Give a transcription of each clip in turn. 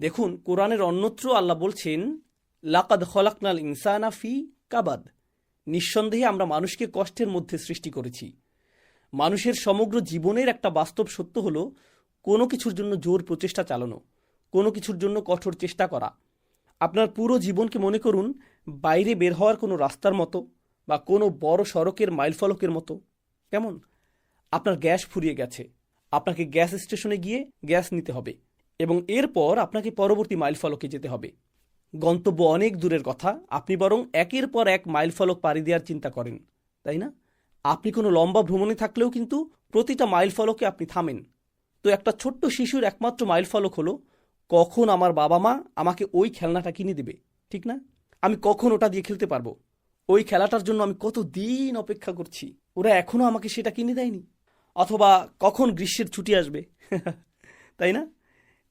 দেখুন, কোরআনের অন্যত্র আল্লাহ বলছেন, লাকাদ খলাকনাল ইনসানা ফি কাবাদ। নিঃসন্দেহে আমরা মানুষকে কষ্টের মধ্যে সৃষ্টি করেছি। মানুষের সমগ্র জীবনের একটা বাস্তব সত্য হলো কোনো কিছুর জন্য জোর প্রচেষ্টা চালানো, কোনো কিছুর জন্য কঠোর চেষ্টা করা। আপনার পুরো জীবনকে মনে করুন বাইরে বের হওয়ার কোনো রাস্তার মতো বা কোনো বড় সড়কের মাইলফলকের মতো। কেমন? আপনার গ্যাস ফুরিয়ে গেছে, আপনাকে গ্যাস স্টেশনে গিয়ে গ্যাস নিতে হবে এবং এরপর আপনাকে পরবর্তী মাইলফলকে যেতে হবে। গন্তব্য অনেক দূরের কথা, আপনি বরং একের পর এক মাইলফলক পাড়ি দেওয়ার চিন্তা করেন, তাই না? আপনি কোনো লম্বা ভ্রমণে থাকলেও কিন্তু প্রতিটা মাইলফলকে আপনি থামেন। তো একটা ছোট্ট শিশুর একমাত্র মাইলফলক হলো কখন আমার বাবা মা আমাকে ওই খেলনাটা কিনে দেবে, ঠিক না? আমি কখন ওটা দিয়ে খেলতে পারবো, ওই খেলাটার জন্য আমি কত দিন অপেক্ষা করছি, ওরা এখনো আমাকে সেটা কিনে দেয়নি। অথবা কখন গ্রীষ্মের ছুটি আসবে তাই না?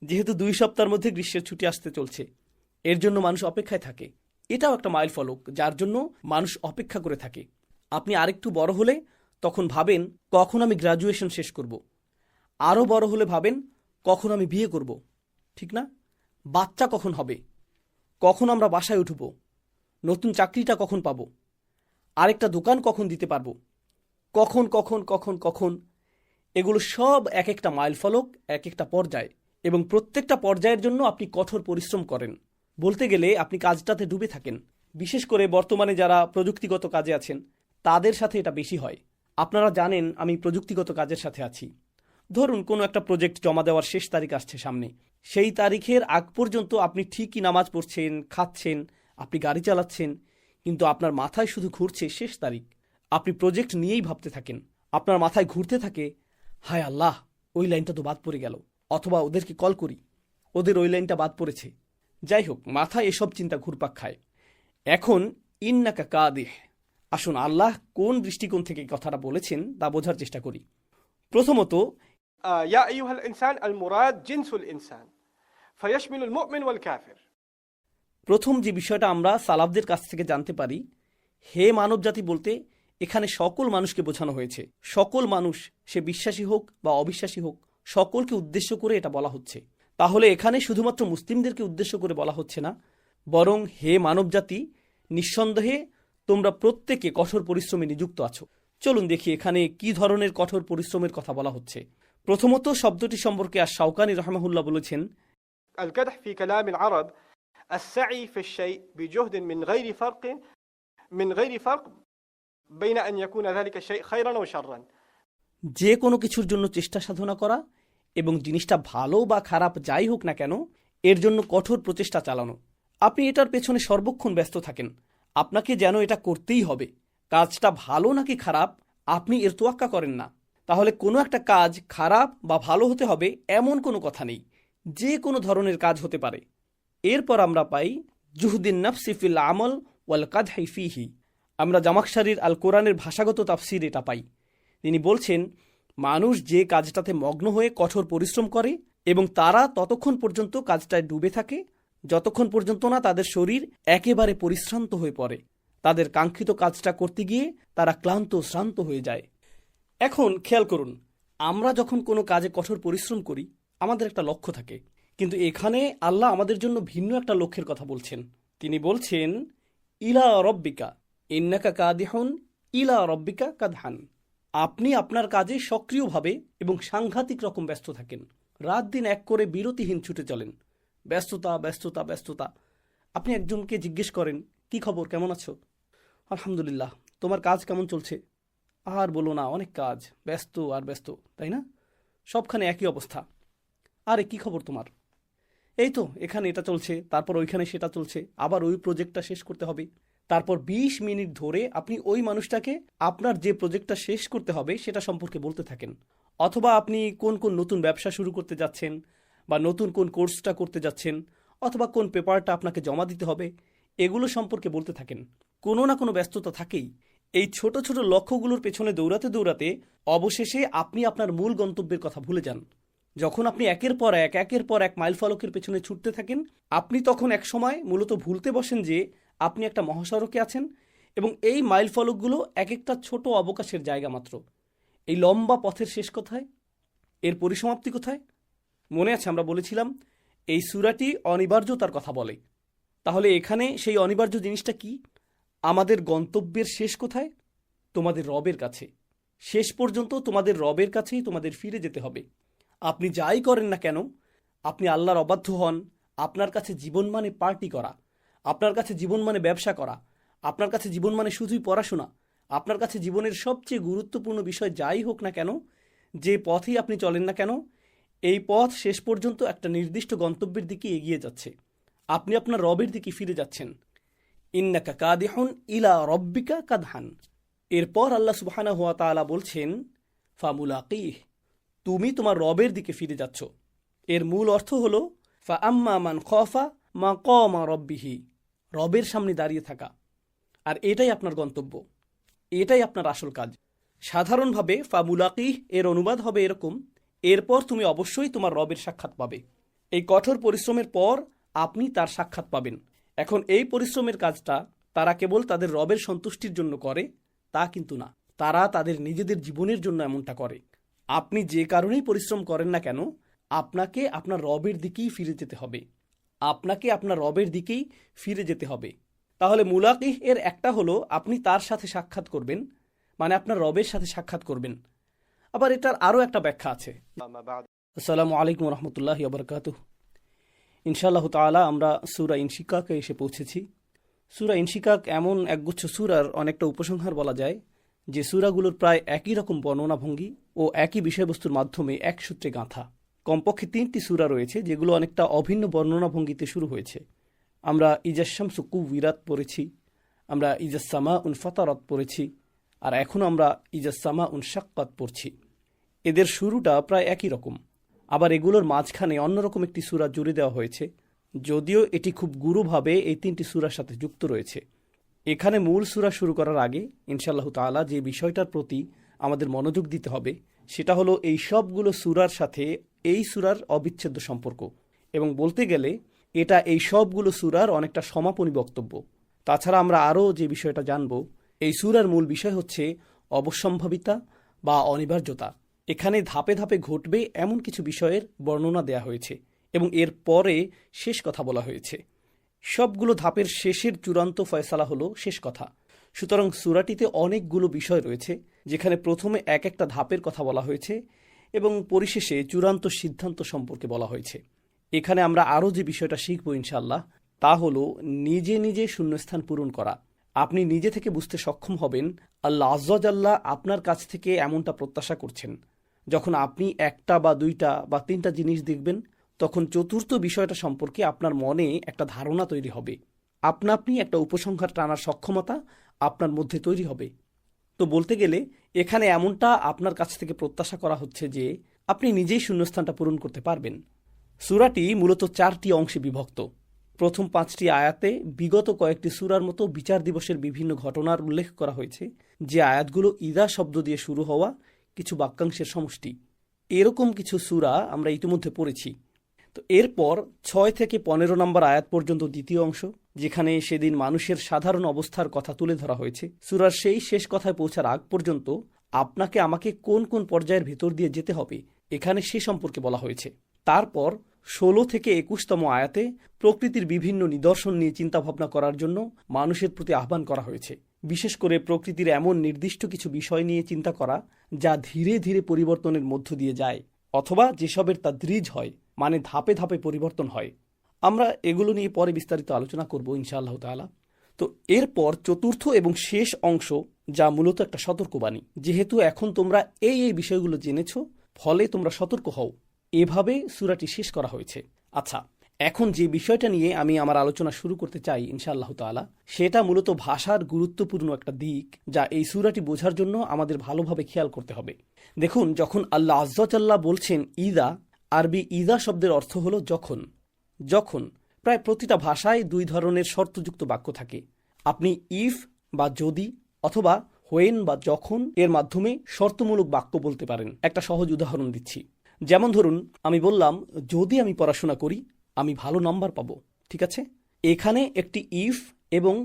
যেহেতু 2 সপ্তাহের মধ্যে গ্রীষ্মের ছুটি আসতে চলছে, এর জন্য মানুষ অপেক্ষায় থাকে। এটাও একটা মাইল ফলক যার জন্য মানুষ অপেক্ষা করে থাকে। আপনি আরেকটু বড় হলে তখন ভাবেন কখন আমি গ্রাজুয়েশন শেষ করব। আরও বড় হলে ভাবেন কখন আমি বিয়ে করব, ঠিক না? বাচ্চা কখন হবে, কখন আমরা বাসায় উঠব, নতুন চাকরিটা কখন পাবো, আরেকটা দোকান কখন দিতে পারবো, কখন কখন কখন কখন। এগুলো সব এক একটা মাইল ফলক, এক একটা পর্যায়, এবং প্রত্যেকটা পর্যায়ের জন্য আপনি কঠোর পরিশ্রম করেন। বলতে গেলে আপনি কাজটাতে ডুবে থাকেন। বিশেষ করে বর্তমানে যারা প্রযুক্তিগত কাজে আছেন তাদের সাথে এটা বেশি হয়। আপনারা জানেন আমি প্রযুক্তিগত কাজের সাথে আছি। ধরুন কোনো একটা প্রজেক্ট জমা দেওয়ার শেষ তারিখ আসছে সামনে, সেই তারিখের আগ পর্যন্ত আপনি ঠিকই নামাজ পড়ছেন, খাচ্ছেন, আপনি গাড়ি চালাচ্ছেন, কিন্তু আপনার মাথায় শুধু ঘুরছে শেষ তারিখ। আপনি প্রজেক্ট নিয়েই ভাবতে থাকেন, আপনার মাথায় ঘুরতে থাকে, হায় আল্লাহ, ওই লাইনটা তো বাদ পড়ে গেল, অথবা ওদেরকে কল করি, ওদের ওই লাইনটা বাদ পড়েছে। যাই হোক, মাথায় এসব চিন্তা ঘুরপাক খায়। এখন ইন্নাকা কাদিহ, আসুন আল্লাহ কোন দৃষ্টিকোণ থেকে কথাটা বলেছেন তা বোঝার চেষ্টা করি। প্রথমত, يا أيها الإنسان المراد جنس الإنسان فيشمل المؤمن والكافر। প্রথম যে বিষয়টা আমরা সালাফদের কাছ থেকে জানতে পারি, হে মানব জাতি বলতে এখানে সকল মানুষকে বোঝানো হয়েছে। সকল মানুষ, সে বিশ্বাসী হোক বা অবিশ্বাসী হোক, সকলকে উদ্দেশ্য করে এটা বলা হচ্ছে। তাহলে এখানে শুধুমাত্র মুসলিমদেরকে উদ্দেশ্য করে বলা হচ্ছে না, বরং হে মানব জাতি, নিঃসন্দেহে তোমরা প্রত্যেকে কঠোর পরিশ্রমে নিযুক্ত আছো। চলুন দেখি এখানে কি ধরনের কঠোর পরিশ্রমের কথা বলা হচ্ছে। প্রথমত শব্দটি সম্পর্কে আশ-শাওকানী রাহিমাহুল্লাহ বলেছেন, القدح في كلام العرب السعي في الشيء بجهد من غير فرق بين أن يكون ذلك الشيء خيرا أو شرا। যে কোনো কিছুর জন্য চেষ্টা সাধনা করা এবং জিনিসটা ভালো বা খারাপ যাই হোক না কেন, এর জন্য কঠোর প্রচেষ্টা চালানো। আপনি এটার পেছনে সর্বক্ষণ ব্যস্ত থাকেন, আপনাকে যেন এটা করতেই হবে। কাজটা ভালো নাকি খারাপ আপনি এর তোয়াক্কা করেন না। তাহলে কোনো একটা কাজ খারাপ বা ভালো হতে হবে এমন কোনো কথা নেই, যে কোনো ধরনের কাজ হতে পারে। এরপর আমরা পাই জুহদিন নাফসি ফিল আমল ওয়াল কাদহি ফিহি। আমরা জামাখশারির আল কোরআনের ভাষাগত তাফসির এটা পাই। তিনি বলছেন, মানুষ যে কাজটাতে মগ্ন হয়ে কঠোর পরিশ্রম করে এবং তারা ততক্ষণ পর্যন্ত কাজটায় ডুবে থাকে যতক্ষণ পর্যন্ত না তাদের শরীর একেবারে পরিশ্রান্ত হয়ে পড়ে। তাদের কাঙ্ক্ষিত কাজটা করতে গিয়ে তারা ক্লান্ত শ্রান্ত হয়ে যায়। এখন খেয়াল করুন, আমরা যখন কোনো কাজে কঠোর পরিশ্রম করি আমাদের একটা লক্ষ্য থাকে, কিন্তু এখানে আল্লাহ আমাদের জন্য ভিন্ন একটা লক্ষ্যের কথা বলছেন। তিনি বলছেন, ইলা রব্বিকা ইন্নাকা কাদিহুন ইলা রব্বিকা কাদহান। আপনি আপনার কাজে সক্রিয়ভাবে এবং সাংঘাতিক রকম ব্যস্ত থাকেন, রাত দিন এক করে বিরতিহীন ছুটে চলেন, ব্যস্ততা ব্যস্ততা ব্যস্ততা। আপনি একজনকে জিজ্ঞেস করেন, কি খবর, কেমন আছো? আলহামদুলিল্লাহ। তোমার কাজ কেমন চলছে? আর বলো না, অনেক কাজ, ব্যস্ত আর ব্যস্ত, তাই না? সবখানে একই অবস্থা। আরে কি খবর তোমার? এই তো এখানে এটা চলছে, তারপর ওইখানে সেটা চলছে, আবার ওই প্রজেক্টটা শেষ করতে হবে। তারপর 20 মিনিট ধরে আপনি ওই মানুষটাকে আপনার যে প্রজেক্টটা শেষ করতে হবে সেটা সম্পর্কে বলতে থাকেন। অথবা আপনি কোন কোন নতুন ব্যবসা শুরু করতে যাচ্ছেন, বা নতুন কোন কোর্সটা করতে যাচ্ছেন, অথবা কোন পেপারটা আপনাকে জমা দিতে হবে, এগুলো সম্পর্কে বলতে থাকেন। কোনো না কোনো ব্যস্ততা থাকেই। এই ছোট ছোট লক্ষ্যগুলোর পেছনে দৌড়াতে দৌড়াতে অবশেষে আপনি আপনার মূল গন্তব্যের কথা ভুলে যান। যখন আপনি একের পর এক মাইলফলকের পেছনে ছুটতে থাকেন, আপনি তখন এক সময় মূলত ভুলতে বসেন যে আপনি একটা মহাসড়কে আছেন এবং এই মাইলফলকগুলো এক একটা ছোট অবকাশের জায়গা মাত্র। এই লম্বা পথের শেষ কোথায়? এর পরিসমাপ্তি কোথায়? মনে আছে আমরা বলেছিলাম এই সূরাটি অনিবার্যতার কথা বলে। তাহলে এখানে সেই অনিবার্য জিনিসটা কি? আমাদের গন্তব্যের শেষ কোথায়? তোমাদের রবের কাছে। শেষ পর্যন্ত তোমাদের রবের কাছেই তোমাদের ফিরে যেতে হবে। আপনি যাই করেন না কেন, আপনি আল্লাহর অবাধ্য হন, আপনার কাছে জীবন মানে পার্টি করা, আপনার কাছে জীবন মানে ব্যবসা করা, আপনার কাছে জীবন মানে শুধুই পড়াশোনা, আপনার কাছে জীবনের সবচেয়ে গুরুত্বপূর্ণ বিষয় যাই হোক না কেন, যে পথেই আপনি চলেন না কেন, এই পথ শেষ পর্যন্ত একটা নির্দিষ্ট গন্তব্যের দিকে এগিয়ে যাচ্ছে। আপনি আপনার রবের দিকে ফিরে যাচ্ছেন। ইন্নাকা কাদিহুন ইলা রব্বিকা কাদহান। এরপর আল্লাহ সুবহানাহু ওয়া তাআলা বলছেন ফামুলাকিহ, তুমি তোমার রবের দিকে ফিরে যাচ্ছ। এর মূল অর্থ হলো ফা আম্মা মান খাফা মাকামা রব্বিহি, রবের সামনে দাঁড়িয়ে থাকা। আর এটাই আপনার গন্তব্য, এটাই আপনার আসল কাজ। সাধারণভাবে ফামুলাকিহ এর অনুবাদ হবে এরকম, এরপর তুমি অবশ্যই তোমার রবের সাক্ষাৎ পাবে। এই কঠোর পরিশ্রমের পর আপনি তার সাক্ষাৎ পাবেন। এখন এই পরিশ্রমের কাজটা তারা কেবল তাদের রবের সন্তুষ্টির জন্য করে তা কিন্তু না, তারা তাদের নিজেদের জীবনের জন্য এমনটা করে। আপনি যে কারণেই পরিশ্রম করেন না কেন, আপনাকে আপনার রবের দিকেই ফিরে যেতে হবে, আপনাকে আপনার রবের দিকেই ফিরে যেতে হবে। তাহলে মুলাকিহ এর একটা হলো আপনি তার সাথে সাক্ষাৎ করবেন, মানে আপনার রবের সাথে সাক্ষাৎ করবেন। আবার এটার আরও একটা ব্যাখ্যা আছে। أما بعد আসসালামু আলাইকুম রহমতুল্লাহি ওয়া বারাকাতুহু। ইনশাআল্লাহ তাআলা আমরা সূরা ইনশিকাকে এসে পৌঁছেছি। সূরা ইনশিকাক এমন একগুচ্ছ সূরার অনেকটা উপসংহার বলা যায়, যে সূরাগুলোর প্রায় একই রকম বর্ণনাভঙ্গি ও একই বিষয়বস্তুর মাধ্যমে এক সূত্রে গাঁথা। কমপক্ষে 3টি সূরা রয়েছে যেগুলো অনেকটা অভিন্ন বর্ণনাভঙ্গিতে শুরু হয়েছে। আমরা ইজাস শামসু কুওয়িরাত পড়েছি, আমরা ইজাস সামা উন ফাতারাত পড়েছি, আর এখন আমরা ইজাস সামা উন শাক্কাত পড়ছি। এদের শুরুটা প্রায় একই রকম। আবার এগুলোর মাঝখানে অন্যরকম একটি সূরা জুড়ে দেওয়া হয়েছে, যদিও এটি খুব গুরুভাবে এই 3টি সূরার সাথে যুক্ত রয়েছে। এখানে মূল সূরা শুরু করার আগে ইনশাআল্লাহ তাআলা যে বিষয়টার প্রতি আমাদের মনোযোগ দিতে হবে সেটা হলো এই সবগুলো সূরার সাথে এই সূরার অবিচ্ছেদ্য সম্পর্ক, এবং বলতে গেলে এটা এই সবগুলো সূরার অনেকটা সমাপনী বক্তব্য। তাছাড়া আমরা আরও যে বিষয়টা জানব, এই সূরার মূল বিষয় হচ্ছে অবশ্যম্ভাবিতা বা অনিবার্যতা। এখানে ধাপে ধাপে ঘটবে এমন কিছু বিষয়ের বর্ণনা দেয়া হয়েছে এবং এর পরে শেষ কথা বলা হয়েছে। সবগুলো ধাপের শেষের চূড়ান্ত ফয়সালা হলো শেষ কথা। সুতরাং সূরাটিতে অনেকগুলো বিষয় রয়েছে, যেখানে প্রথমে এক একটা ধাপের কথা বলা হয়েছে এবং পরিশেষে চূড়ান্ত সিদ্ধান্ত সম্পর্কে বলা হয়েছে। এখানে আমরা আরও যে বিষয়টা শিখব ইনশাআল্লাহ, তা হলো নিজে নিজে শূন্যস্থান পূরণ করা। আপনি নিজে থেকে বুঝতে সক্ষম হবেন আল্লাহ আজ্জা জাল্লা আপনার কাছ থেকে এমনটা প্রত্যাশা করছেন। যখন আপনি একটা বা দুইটা বা তিনটা জিনিস দেখবেন, তখন চতুর্থ বিষয়টা সম্পর্কে আপনার মনে একটা ধারণা তৈরি হবে, আপনা আপনি একটা উপসংহার টানার সক্ষমতা আপনার মধ্যে তৈরি হবে। তো বলতে গেলে এখানে এমনটা আপনার কাছ থেকে প্রত্যাশা করা হচ্ছে যে আপনি নিজেই শূন্যস্থানটা পূরণ করতে পারবেন। সূরাটি মূলত 4টি অংশে বিভক্ত। প্রথম 5টি আয়াতে বিগত কয়েকটি সূরার মতো বিচার দিবসের বিভিন্ন ঘটনার উল্লেখ করা হয়েছে, যে আয়াতগুলো ইদা শব্দ দিয়ে শুরু হওয়া কিছু বাক্যাংশের সমষ্টি। এরকম কিছু সূরা আমরা ইতিমধ্যে পড়েছি। তো এরপর 6 থেকে 15 নম্বর আয়াত পর্যন্ত দ্বিতীয় অংশ, যেখানে সেদিন মানুষের সাধারণ অবস্থার কথা তুলে ধরা হয়েছে। সূরার সেই শেষ কথায় পৌঁছার আগ পর্যন্ত আপনাকে আমাকে কোন কোন পর্যায়ের ভেতর দিয়ে যেতে হবে এখানে সে সম্পর্কে বলা হয়েছে। তারপর 16 থেকে 21তম আয়াতে প্রকৃতির বিভিন্ন নিদর্শন নিয়ে চিন্তাভাবনা করার জন্য মানুষের প্রতি আহ্বান করা হয়েছে। বিশেষ করে প্রকৃতির এমন নির্দিষ্ট কিছু বিষয় নিয়ে চিন্তা করা যা ধীরে ধীরে পরিবর্তনের মধ্য দিয়ে যায়, অথবা যেসবের তাদরিজ হয়, মানে ধাপে ধাপে পরিবর্তন হয়। আমরা এগুলো নিয়ে পরে বিস্তারিত আলোচনা করব ইনশাআল্লাহ তাআলা। তো এরপর চতুর্থ এবং শেষ অংশ, যা মূলত একটা সতর্কবাণী, যেহেতু এখন তোমরা এই বিষয়গুলো জেনেছ, ফলে তোমরা সতর্ক হও, এভাবে সূরাটি শেষ করা হয়েছে। আচ্ছা, এখন যে বিষয়টা নিয়ে আমি আমার আলোচনা শুরু করতে চাই ইনশাআল্লাহ তাআলা, সেটা মূলত ভাষার গুরুত্বপূর্ণ একটা দিক, যা এই সূরাটি বোঝার জন্য আমাদের ভালোভাবে খেয়াল করতে হবে। দেখুন, যখন আল্লাহ আজ্জা জাল্লা বলছেন ইদা, আরবি ইদা শব্দের অর্থ হলো যখন। যখন প্রায় প্রতিটা ভাষায় 2 ধরনের শর্তযুক্ত বাক্য থাকে। আপনি ইফ বা যদি অথবা হোয়েন বা যখন এর মাধ্যমে শর্তমূলক বাক্য বলতে পারেন। একটা সহজ উদাহরণ দিচ্ছি। যেমন ধরুন, আমি বললাম যদি আমি পড়াশোনা করি আমি ভালো নাম্বার পাবো। ঠিক আছে, এখানে একটি ইফ এবং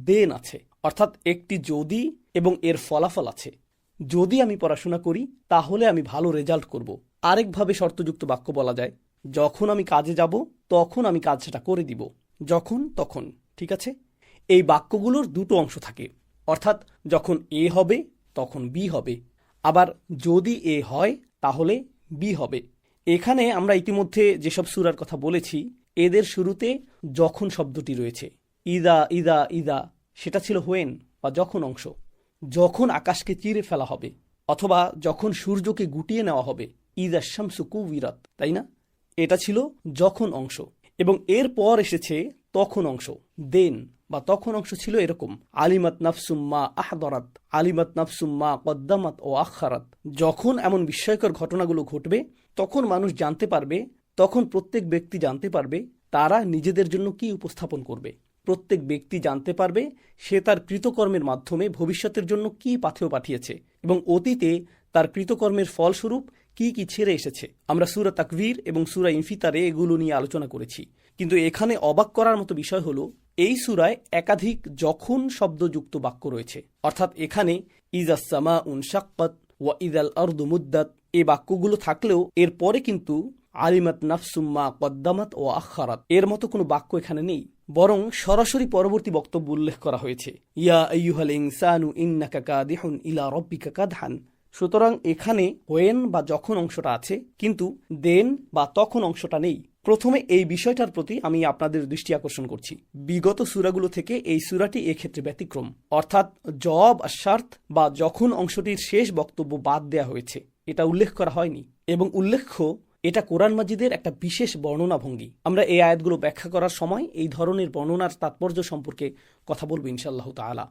দেন আছে, অর্থাৎ একটি যদি এবং এর ফলাফল আছে। যদি আমি পড়াশোনা করি তাহলে আমি ভালো রেজাল্ট করব। আরেকভাবে শর্তযুক্ত বাক্য বলা যায়, যখন আমি কাজে যাব তখন আমি কাজটা করে দিব। যখন তখন, ঠিক আছে? এই বাক্যগুলোর দুটো অংশ থাকে, অর্থাৎ যখন এ হবে তখন বি হবে, আবার যদি এ হয় তাহলে বি হবে। এখানে আমরা ইতিমধ্যে যেসব সূরার কথা বলেছি এদের শুরুতে যখন শব্দটি রয়েছে। ইদা ইদা ইদা সেটা ছিল হোয়েন বা যখন অংশ, যখন আকাশকে চিরে ফেলা হবে, অথবা যখন সূর্যকে গুটিয়ে নেওয়া হবে, ইদা শামসু কুবিরাত, তাই না? এটা ছিল যখন অংশ। এবং এরপর এসেছে তখন অংশ। দেন বা তখন অংশ ছিল এরকম, আলিমাত নাফসুম্মা আহদরাত, আলিমাত নাফসুম্মা কদ্দামাত ও আখারাত। যখন এমন বিস্ময়কর ঘটনাগুলো ঘটবে তখন মানুষ জানতে পারবে, তখন প্রত্যেক ব্যক্তি জানতে পারবে তারা নিজেদের জন্য কি উপস্থাপন করবে। প্রত্যেক ব্যক্তি জানতে পারবে সে তার কৃতকর্মের মাধ্যমে ভবিষ্যতের জন্য কি পাথেয় পাঠিয়েছে এবং অতীতে তার কৃতকর্মের ফলস্বরূপ কি কি ছেড়ে এসেছে। আমরা সূরা তাকবীর এবং সূরা ইনফিতারে এগুলো নিয়ে আলোচনা করেছি। কিন্তু এখানে অবাক করার মতো বিষয় হলো এই সূরায় একাধিক যখন শব্দযুক্ত বাক্য রয়েছে। অর্থাৎ এখানে ইজাস সামা উনশাক্কাত ওয়া ইদাল আরদু মুদ্দাত এই বাক্যগুলো থাকলেও এর পরে কিন্তু আলিমাত নাফসুম্মা কদ্দামাত ও আখারাত এর মতো কোনো বাক্য এখানে নেই, বরং সরাসরি পরবর্তী বক্তব্য উল্লেখ করা হয়েছে, ইয়া আইয়ুহাল ইনসানু ইন্নাকা কাদিহুন ইলা রাব্বিকা কাদহান। সুতরাং এখানে হোয়েন বা যখন অংশটা আছে, কিন্তু দেন বা তখন অংশটা নেই। প্রথমে এই বিষয়টার প্রতি আমি আপনাদের দৃষ্টি আকর্ষণ করছি। বিগত সূরাগুলো থেকে এই সূরাটি এক্ষেত্রে ব্যতিক্রম, অর্থাৎ জওয়াব আর শার্ত বা যখন অংশটির শেষ বক্তব্য বাদ দেয়া হয়েছে, এটা উল্লেখ করা হয়নি। এবং উল্লেখ্য এটা কোরআন মাজিদের একটা বিশেষ বর্ণনা ভঙ্গি। আমরা এই আয়াতগুলো ব্যাখ্যা করার সময় এই ধরনের বর্ণনার তাৎপর্য সম্পর্কে কথা বলবো ইনশাআল্লাহ তাআলা।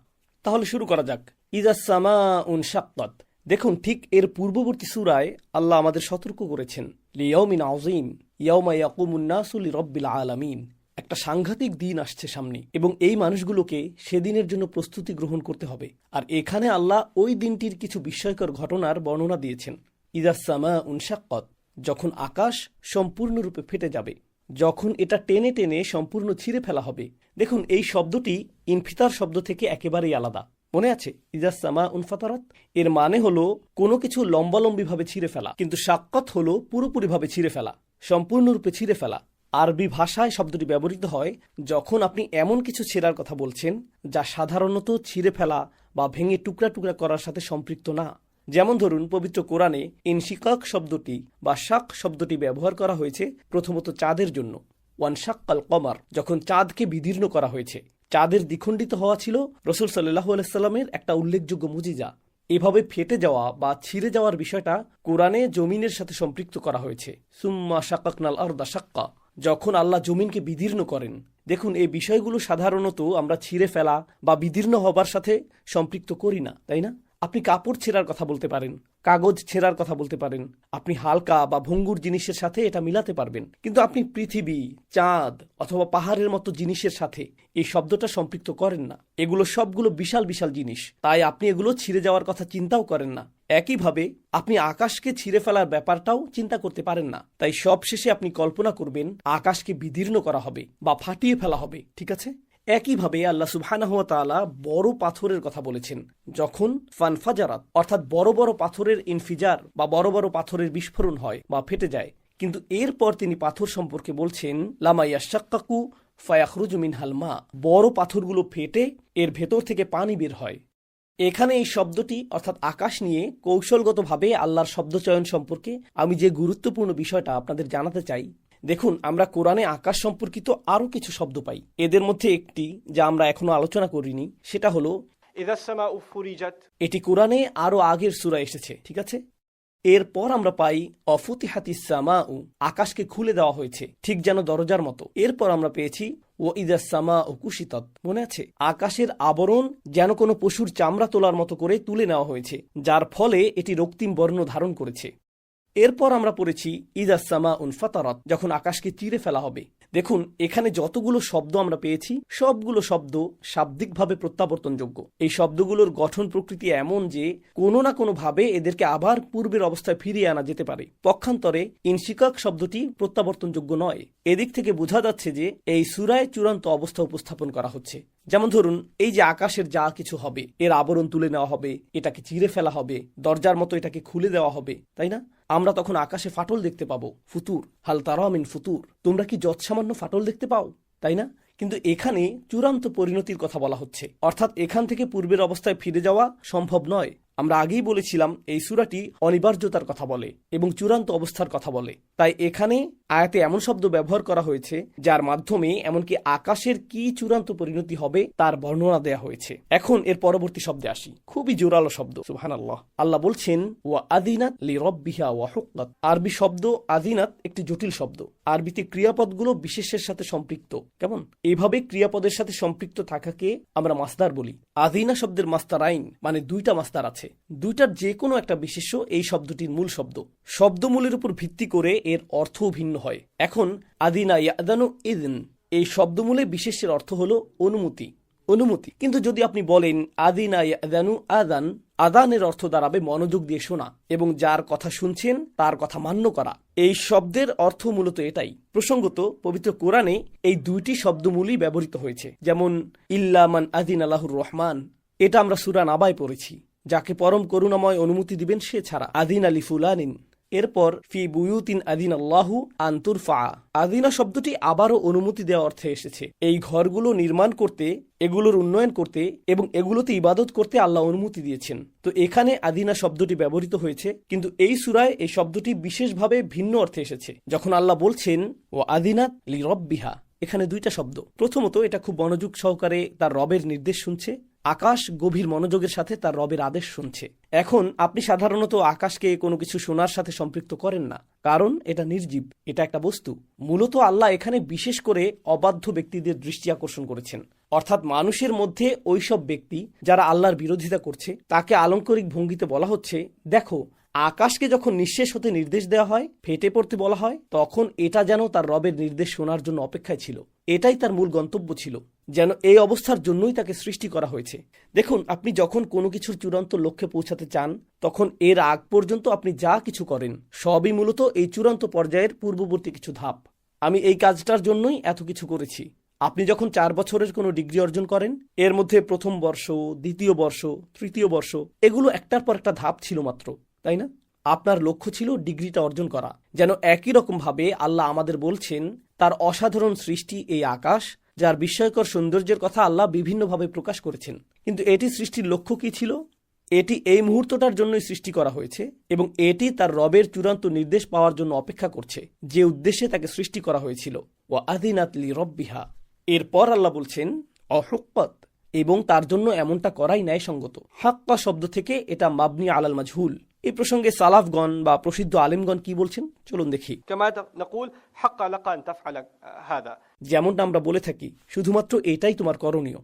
তাহলে শুরু করা যাক। ইজাস সামাউন শাক্কাত। দেখুন, ঠিক এর পূর্ববর্তী সূরায় আল্লাহ আমাদের সতর্ক করেছেন, লিয়াউমিন আযীম ইয়াউমা ইয়াকুমুন নাসু লিরাব্বিল আলামিন। একটা সাংঘাতিক দিন আসছে সামনে এবং এই মানুষগুলোকে সেদিনের জন্য প্রস্তুতি গ্রহণ করতে হবে। আর এখানে আল্লাহ ওই দিনটির কিছু বিস্ময়কর ঘটনার বর্ণনা দিয়েছেন। ইজাস সামাউন শাক্কাত, যখন আকাশ সম্পূর্ণরূপে ফেটে যাবে, যখন এটা টেনে টেনে সম্পূর্ণ ছিঁড়ে ফেলা হবে। দেখুন, এই শব্দটি ইনফিতার শব্দ থেকে একেবারেই আলাদা। মনে আছে ইজাস সামা উনফাতারাত? এর মানে হলো কোনো কিছু লম্বালম্বিভাবে ছিঁড়ে ফেলা, কিন্তু শাক্কাত হলো পুরোপুরিভাবে ছিঁড়ে ফেলা, সম্পূর্ণরূপে ছিঁড়ে ফেলা। আরবি ভাষায় শব্দটি ব্যবহৃত হয় যখন আপনি এমন কিছু ছেঁড়ার কথা বলছেন যা সাধারণত ছিঁড়ে ফেলা বা ভেঙে টুকরা টুকরা করার সাথে সম্পৃক্ত না। যেমন ধরুন, পবিত্র কোরআনে ইনশিকাক শব্দটি বা শাক শব্দটি ব্যবহার করা হয়েছে প্রথমত চাঁদের জন্য। ওয়ানশাক্কাল কমার, যখন চাঁদকে বিদীর্ণ করা হয়েছে। চাঁদের দ্বিখণ্ডিত হওয়া ছিল রাসূল সাল্লাল্লাহু আলাইহি সাল্লামের একটা উল্লেখযোগ্য মুজিজা। এভাবে ফেটে যাওয়া বা ছিঁড়ে যাওয়ার বিষয়টা কোরআনে জমিনের সাথে সম্পৃক্ত করা হয়েছে। সুম্মা শাকাকনাল আরদা শাক্কা, যখন আল্লাহ জমিনকে বিদীর্ণ করেন। দেখুন, এই বিষয়গুলো সাধারণত আমরা ছিঁড়ে ফেলা বা বিদীর্ণ হবার সাথে সম্পৃক্ত করি না, তাই না? আপনি কাপড় ছেঁড়ার কথা বলতে পারেন, কাগজ ছেঁড়ার কথা বলতে পারেন, আপনি হালকা বা ভঙ্গুর জিনিসের সাথে এটা মিলাতে পারবেন, কিন্তু আপনি পৃথিবী, চাঁদ অথবা পাহাড়ের মতো জিনিসের সাথে এই শব্দটা সম্পৃক্ত করেন না। এগুলো সবগুলো বিশাল বিশাল জিনিস, তাই আপনি এগুলো ছিঁড়ে যাওয়ার কথা চিন্তাও করেন না। একইভাবে আপনি আকাশকে ছিঁড়ে ফেলার ব্যাপারটাও চিন্তা করতে পারেন না। তাই সবশেষে আপনি কল্পনা করবেন আকাশকে বিদীর্ণ করা হবে বা ফাটিয়ে ফেলা হবে, ঠিক আছে? একইভাবে আল্লাহ সুবহানাহু ওয়া তাআলা বড় পাথরের কথা বলেছেন, যখন ফানফাজারাত, অর্থাৎ বড় বড় পাথরের ইনফিজার বা বড় বড় পাথরের বিস্ফোরণ হয় বা ফেটে যায়। কিন্তু এরপর তিনি পাথর সম্পর্কে বলছেন, লামা ইয়াশাক্কাকু ফায়াখরুজু মিনহাল মা, বড় পাথরগুলো ফেটে এর ভেতর থেকে পানি বের হয়। এখানে এই শব্দটি অর্থাৎ আকাশ নিয়ে কৌশলগতভাবে আল্লাহর শব্দচয়ন সম্পর্কে আমি যে গুরুত্বপূর্ণ বিষয়টা আপনাদের জানাতে চাই। দেখুন, আমরা কোরআনে আকাশ সম্পর্কিত আরও কিছু শব্দ পাই। এদের মধ্যে একটি যা আমরা এখনো আলোচনা করিনি, সেটা হলো ইযাস সামাউ ফুরিজাত। এটি কোরআনে আরও আগের সূরায় এসেছে, ঠিক আছে? এরপর আমরা পাই অফুতিহাতিস সামাউ, আকাশকে খুলে দেওয়া হয়েছে ঠিক যেন দরজার মতো। এরপর আমরা পেয়েছি ও ইযাস সামাউ কুশিতাত, মনে আছে? আকাশের আবরণ যেন কোনো পশুর চামড়া তোলার মতো করে তুলে নেওয়া হয়েছে, যার ফলে এটি রক্তিম বর্ণ ধারণ করেছে। এরপর আমরা পড়েছি ইযাস সামাউন ফাতারাত, যখন আকাশকে চিরে ফেলা হবে। দেখুন, এখানে যতগুলো শব্দ আমরা পেয়েছি সবগুলো শব্দ শাব্দিকভাবে প্রত্যাবর্তনযোগ্য। এই শব্দগুলোর গঠন প্রকৃতি এমন যে কোনো না কোনোভাবে এদেরকে আবার পূর্বের অবস্থায় ফিরিয়ে আনা যেতে পারে। পক্ষান্তরে ইনশিকাক শব্দটি প্রত্যাবর্তনযোগ্য নয়। এদিক থেকে বোঝা যাচ্ছে যে এই সূরায় চূড়ান্ত অবস্থা উপস্থাপন করা হচ্ছে। যেমন ধরুন, এই যে আকাশের যা কিছু হবে, এর আবরণ তুলে নেওয়া হবে, এটাকে চিরে ফেলা হবে, দরজার মতো এটাকে খুলে দেওয়া হবে, তাই না? আমরা তখন আকাশে ফাটল দেখতে পাবো, ফুতুর, হাল তারা মিন ফুতুর, তোমরা কি যৎসামান্য ফাটল দেখতে পাও, তাই না? কিন্তু এখানে চূড়ান্ত পরিণতির কথা বলা হচ্ছে, অর্থাৎ এখান থেকে পূর্বের অবস্থায় ফিরে যাওয়া সম্ভব নয়। আমরা আগেই বলেছিলাম এই সূরাটি অনিবার্যতার কথা বলে এবং চূড়ান্ত অবস্থার কথা বলে। তাই এখানে আয়াতে এমন শব্দ ব্যবহার করা হয়েছে যার মাধ্যমে এমনকি আকাশের কি চূড়ান্ত পরিণতি হবে তার বর্ণনা দেয়া হয়েছে। এখন এর পরবর্তী শব্দে আসি, খুবই জোরালো শব্দ, সুবহানাল্লাহ। আল্লাহ বলছেন ওয়া আযিনাত লিরাব্বিহা ওয়া হুক্কাত। আরবি শব্দ আযিনাত একটি জটিল শব্দ। আরবিতে ক্রিয়াপদগুলো বিশেষের সাথে সম্পৃক্ত। কেমন? এইভাবে ক্রিয়াপদের সাথে সম্পৃক্ত থাকাকে আমরা মাসদার বলি। আযিনা শব্দের মাস্তারাইন, মানে দুইটা মাস্তার আছে, দুইটার যে কোনো একটা বিশেষ্য এই শব্দটির মূল শব্দ। শব্দমূলের উপর ভিত্তি করে এর অর্থও ভিন্ন হয়। এখন আদিনা ইয়াদানু ইযন, এই শব্দমূলে বিশেষ্যের অর্থ হলো অনুমতি, অনুমতি। কিন্তু যদি আপনি বলেন আদিনা ইয়াদানু আদান, আদানের অর্থ দাঁড়াবে মনোযোগ দিয়ে শোনা এবং যার কথা শুনছেন তার কথা মান্য করা। এই শব্দের অর্থ মূলত এটাই। প্রসঙ্গত পবিত্র কোরআনে এই দুইটি শব্দমূলই ব্যবহৃত হয়েছে, যেমন ইল্লা মান আদিন আল্লাহুর রহমান, এটা আমরা সূরা নাবায় পড়েছি, যাকে পরম করুণাময় অনুমতি দিবেন সে ছাড়া। আদিন আলি ফুলানিন, এরপর ফি বুয়ুতিন আদিন আল্লাহু আনতুরফা, আদিনা শব্দটি আবারও অনুমতি দেওয়া অর্থে এসেছে। এই ঘরগুলো নির্মাণ করতে, এগুলোর উন্নয়ন করতে এবং এগুলোতে ইবাদত করতে আল্লাহ অনুমতি দিয়েছেন। তো এখানে আদিনা শব্দটি ব্যবহৃত হয়েছে, কিন্তু এই সূরায় এই শব্দটি বিশেষভাবে ভিন্ন অর্থে এসেছে। যখন আল্লাহ বলছেন ও আদিনাত লি রব্বিহা, এখানে দুইটা শব্দ। প্রথমত এটা খুব মনোযোগ সহকারে তার রবের নির্দেশ শুনছে, আকাশ গভীর মনোযোগের সাথে তার রবের আদেশ শুনছে। এখন আপনি সাধারণত আকাশকে কোনো কিছু শোনার সাথে সম্পৃক্ত করেন না, কারণ এটা নির্জীব, এটা একটা বস্তু। মূলত আল্লাহ এখানে বিশেষ করে অবাধ্য ব্যক্তিদের দৃষ্টি আকর্ষণ করেছেন, অর্থাৎ মানুষের মধ্যে ওইসব ব্যক্তি যারা আল্লাহর বিরোধিতা করছে তাকে আলংকারিক ভঙ্গিতে বলা হচ্ছে, দেখো আকাশকে যখন নিঃশেষ হতে নির্দেশ দেওয়া হয়, ফেটে পড়তে বলা হয়, তখন এটা যেন তার রবের নির্দেশ শোনার জন্য অপেক্ষায় ছিল। এটাই তার মূল গন্তব্য ছিল, যেন এই অবস্থার জন্যই তাকে সৃষ্টি করা হয়েছে। দেখুন, আপনি যখন কোনো কিছুর চূড়ান্ত লক্ষ্যে পৌঁছাতে চান, তখন এর আগ পর্যন্ত আপনি যা কিছু করেন সবই মূলত এই চূড়ান্ত পর্যায়ের পূর্ববর্তী কিছু ধাপ। আমি এই কাজটার জন্যই এত কিছু করেছি। আপনি যখন 4 বছরের কোনো ডিগ্রি অর্জন করেন, এর মধ্যে প্রথম বর্ষ, দ্বিতীয় বর্ষ, তৃতীয় বর্ষ, এগুলো একটার পর একটা ধাপ ছিল মাত্র, তাই না? আপনার লক্ষ্য ছিল ডিগ্রিটা অর্জন করা। যেন একই রকমভাবে আল্লাহ আমাদের বলছেন তার অসাধারণ সৃষ্টি এই আকাশ, যার বিস্ময়কর সৌন্দর্যের কথা আল্লাহ বিভিন্নভাবে প্রকাশ করেছেন। কিন্তু এটি সৃষ্টির লক্ষ্য কি ছিল? এটি এই মুহূর্তটার জন্যই সৃষ্টি করা হয়েছে এবং এটি তার রবের চূড়ান্ত নির্দেশ পাওয়ার জন্য অপেক্ষা করছে, যে উদ্দেশ্যে তাকে সৃষ্টি করা হয়েছিল। ওয়া আযিনাত লি রব্বিহা, এরপর আল্লাহ বলছেন অহুক্কাত, এবং তার জন্য এমনটা করাই ন্যায়সঙ্গত। হাক্কা শব্দ থেকে এটা মাবনি আলাল মাজহুল। এই প্রসঙ্গে সালাফগণ বা প্রসিদ্ধ আলেমগণ কি বলছেন চলুন দেখি। যেমনটা আমরা বলে থাকি, শুধুমাত্র এটাই তোমার করণীয়।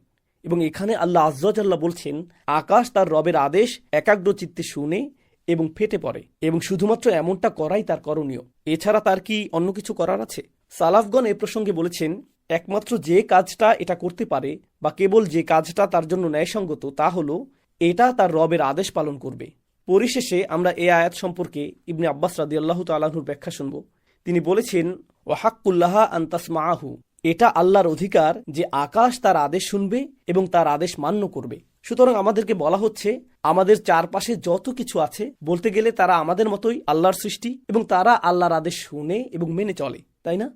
এবং এখানে আল্লাহ আযজা ওয়াজাল্লাহ বলছেন আকাশ তার রবের আদেশ একাগ্র চিত্তে শুনে এবং ফেটে পড়ে, এবং শুধুমাত্র এমনটা করাই তার করণীয়। এছাড়া তার কি অন্য কিছু করার আছে? সালাফগণ এ প্রসঙ্গে বলেছেন একমাত্র যে কাজটা এটা করতে পারে, বা কেবল যে কাজটা তার জন্য ন্যায়সঙ্গত, তা হলো এটা তার রবের আদেশ পালন করবে। পরিশেষে আমরা এই আয়াত সম্পর্কে ইবনে আব্বাস রাদিয়াল্লাহু তাআলা আনহুর ব্যাখ্যা শুনব। তিনি বলেছেন ওয়া হাক্কুল্লাহা আন তাসমাআহু, এটা আল্লাহর অধিকার যে আকাশ তার আদেশ শুনবে এবং তার আদেশ মান্য করবে। সুতরাং আমাদেরকে বলা হচ্ছে আমাদের চারপাশে যত কিছু আছে, বলতে গেলে তারা আমাদের মতোই আল্লাহর সৃষ্টি এবং তারা আল্লাহর আদেশ শুনে এবং মেনে চলে, তাই না?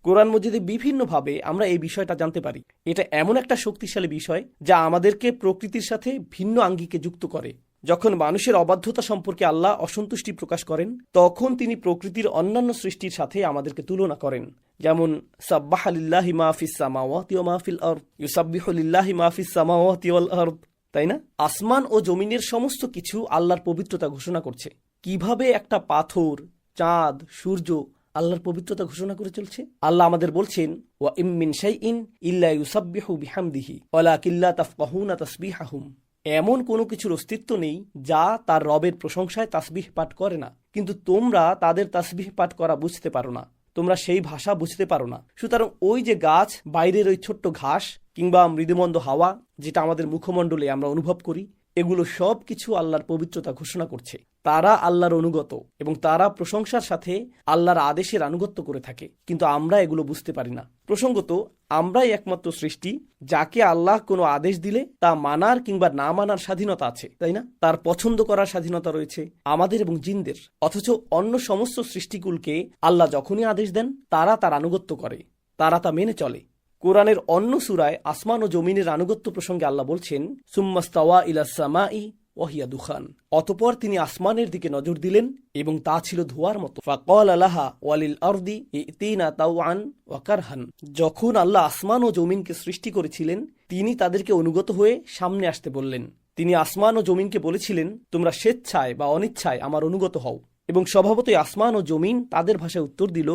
কোরআন মজিদে বিভিন্নভাবে আমরা এই বিষয়টা জানতে পারি। এটা এমন একটা শক্তিশালী বিষয় যা আমাদেরকে প্রকৃতির সাথে ভিন্ন আঙ্গিকে যুক্ত করে। যখন মানুষের অবাধ্যতা সম্পর্কে আল্লাহ অসন্তুষ্টি প্রকাশ করেন, তখন তিনি প্রকৃতির অন্যান্য সৃষ্টির সাথে আমাদেরকে তুলনা করেন। যেমন সাব্বাহা লিল্লাহি মা ফিস সামাওয়াতি ওয়া মা ফিল আরদ, ইউসাব্বিহু লিল্লাহি মা ফিস সামাওয়াতি ওয়াল আরদ, তাই না? আসমান ও জমিনের সমস্ত কিছু আল্লাহর পবিত্রতা ঘোষণা করছে। কিভাবে একটা পাথর, চাঁদ, সূর্য আল্লাহর পবিত্রতা ঘোষণা করে চলছে? আল্লাহ আমাদের বলছেন ওয়া ইম মিন শাইইন ইল্লা ইউসাব্বিহু বিহামদিহি ওয়ালাকিন লা তাফকাহুনা তাসবিহাহুম, এমন কোনো কিছুর অস্তিত্ব নেই যা তার রবের প্রশংসায় তাসবিহ পাঠ করে না, কিন্তু তোমরা তাদের তাসবিহ পাঠ করা বুঝতে পারো না, তোমরা সেই ভাষা বুঝতে পারো না। সুতরাং ওই যে গাছ, বাইরের ওই ছোট্ট ঘাস কিংবা মৃদুমন্দ হাওয়া যেটা আমাদের মুখমণ্ডলে আমরা অনুভব করি, এগুলো সব কিছু আল্লাহর পবিত্রতা ঘোষণা করছে। তারা আল্লাহর অনুগত এবং তারা প্রশংসার সাথে আল্লাহর আদেশের আনুগত্য করে থাকে, কিন্তু আমরা এগুলো বুঝতে পারি না। প্রসঙ্গত, আমরাই একমাত্র সৃষ্টি যাকে আল্লাহ কোনো আদেশ দিলে তা মানার কিংবা না মানার স্বাধীনতা আছে, তাই না? তার পছন্দ করার স্বাধীনতা রয়েছে আমাদের এবং জিনদের। অথচ অন্য সমস্ত সৃষ্টিকুলকে আল্লাহ যখনই আদেশ দেন তারা তার আনুগত্য করে, তারা তা মেনে চলে। কোরআনের অন্য সূরায় আসমান ও জমিনের আনুগত্য প্রসঙ্গে আল্লাহ বলছেন, সুম্মাস্তাওয়া ইলাস সামাই ওয়াহিয়া দুখান, অতঃপর তিনি আসমানের দিকে নজর দিলেন এবং তা ছিল ধোঁয়ার মতো। ফাকাল লাহা ওয়ালিল আরদি ইতিনা তাওআন ওয়া কারহান, যখন আল্লাহ আসমান ও জমিনকে সৃষ্টি করেছিলেন তিনি তাদেরকে অনুগত হয়ে সামনে আসতে বললেন। তিনি আসমান ও জমিনকে বলেছিলেন, তোমরা স্বেচ্ছায় বা অনিচ্ছায় আমার অনুগত হও, এবং স্বভাবতই আসমান ও জমিন তাদের ভাষায় উত্তর দিল,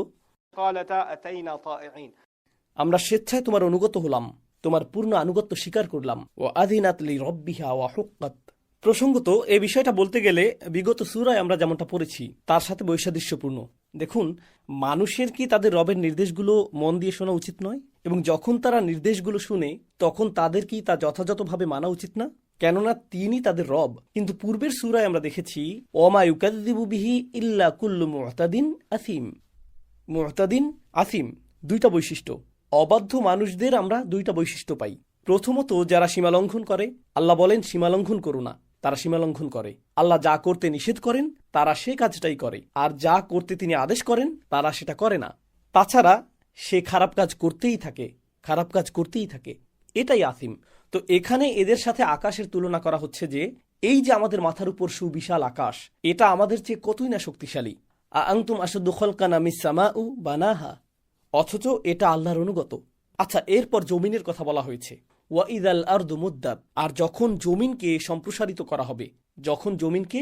قالتا أتينا طائعين, আমরা স্বেচ্ছায় তোমার অনুগত হলাম, তোমার পূর্ণ আনুগত্য স্বীকার করলাম। ও আযিনাত লিরাব্বিহা ওয়া হুক্কাত। প্রসঙ্গত, এই বিষয়টা বলতে গেলে বিগত সূরায় আমরা যেমনটা পড়েছি তার সাথে বৈসাদৃশ্যপূর্ণ। দেখুন, মানুষের কি তাদের রবের নির্দেশগুলো মন দিয়ে শোনা উচিত নয়? এবং যখন তারা নির্দেশগুলো শুনে তখন তাদের কি তা যথাযথভাবে মানা উচিত না? কেননা তিনি তাদের রব। কিন্তু পূর্বের সূরায় আমরা দেখেছি, ওমা ইউকাযযিবু বিহি ইল্লা কুল্লু মু'তাদিন আসিম। মু'তাদিন, আসিম, দুইটা বৈশিষ্ট্য। অবাধ্য মানুষদের আমরা দুইটা বৈশিষ্ট্য পাই। প্রথমত, যারা সীমালঙ্ঘন করে, আল্লাহ বলেন সীমালঙ্ঘন করো না, তারা সীমালঙ্ঘন করে। আল্লাহ যা করতে নিষেধ করেন তারা সে কাজটাই করে, আর যা করতে তিনি আদেশ করেন তারা সেটা করে না। তাছাড়া সে খারাপ কাজ করতেই থাকে, খারাপ কাজ করতেই থাকে, এটাই আসিম। তো এখানে এদের সাথে আকাশের তুলনা করা হচ্ছে যে এই যে আমাদের মাথার উপর সুবিশাল আকাশ, এটা আমাদের চেয়ে কতই না শক্তিশালী। আনতুম আশাদ্দু খালকান মিস সামাউ বানাহা, অথচ এটা আল্লাহর অনুগত। আচ্ছা, এরপর জমিনের কথা বলা হয়েছে, ওয়াইদাল আরদু মুদ্দাত, আর যখন জমিনকে সম্প্রসারিত করা হবে, যখন জমিনকে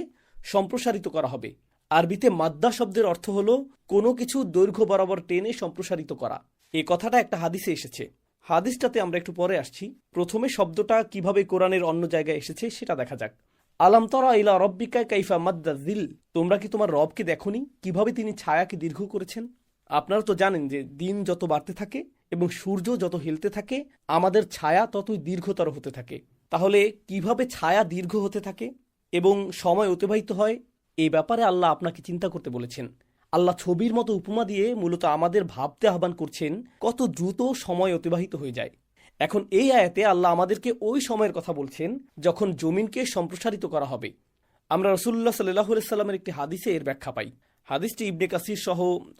সম্প্রসারিত করা হবে। আরবিতে মাদ্দা শব্দের অর্থ হলো কোনো কিছু দৈর্ঘ্য বরাবর টেনে সম্প্রসারিত করা। এই কথাটা একটা হাদিসে এসেছে, হাদিসটাতে আমরা একটু পরে আসছি। প্রথমে শব্দটা কিভাবে কোরআনের অন্য জায়গায় এসেছে সেটা দেখা যাক। আলাম তারা ইলা রব্বিকা কাইফা মাদ্দা যিল, তোমরা কি তোমার রবকে দেখোনি কিভাবে তিনি ছায়াকে দীর্ঘ করেছেন? আপনারা তো জানেন যে দিন যত বাড়তে থাকে এবং সূর্য যত হেলতে থাকে আমাদের ছায়া ততই দীর্ঘতর হতে থাকে। তাহলে কিভাবে ছায়া দীর্ঘ হতে থাকে এবং সময় অতিবাহিত হয়, এই ব্যাপারে আল্লাহ আপনাকে চিন্তা করতে বলেছেন। আল্লাহ ছবির মতো উপমা দিয়ে মূলত আমাদের ভাবতে আহ্বান করছেন কত দ্রুত সময় অতিবাহিত হয়ে যায়। এখন এই আয়াতে আল্লাহ আমাদেরকে ওই সময়ের কথা বলছেন যখন জমিনকে সম্প্রসারিত করা হবে। আমরা রাসূলুল্লাহ সাল্লাল্লাহু আলাইহি সাল্লামের একটি হাদিসে এর ব্যাখ্যা পাই। হাদিসটি ইবনে কাসির সহ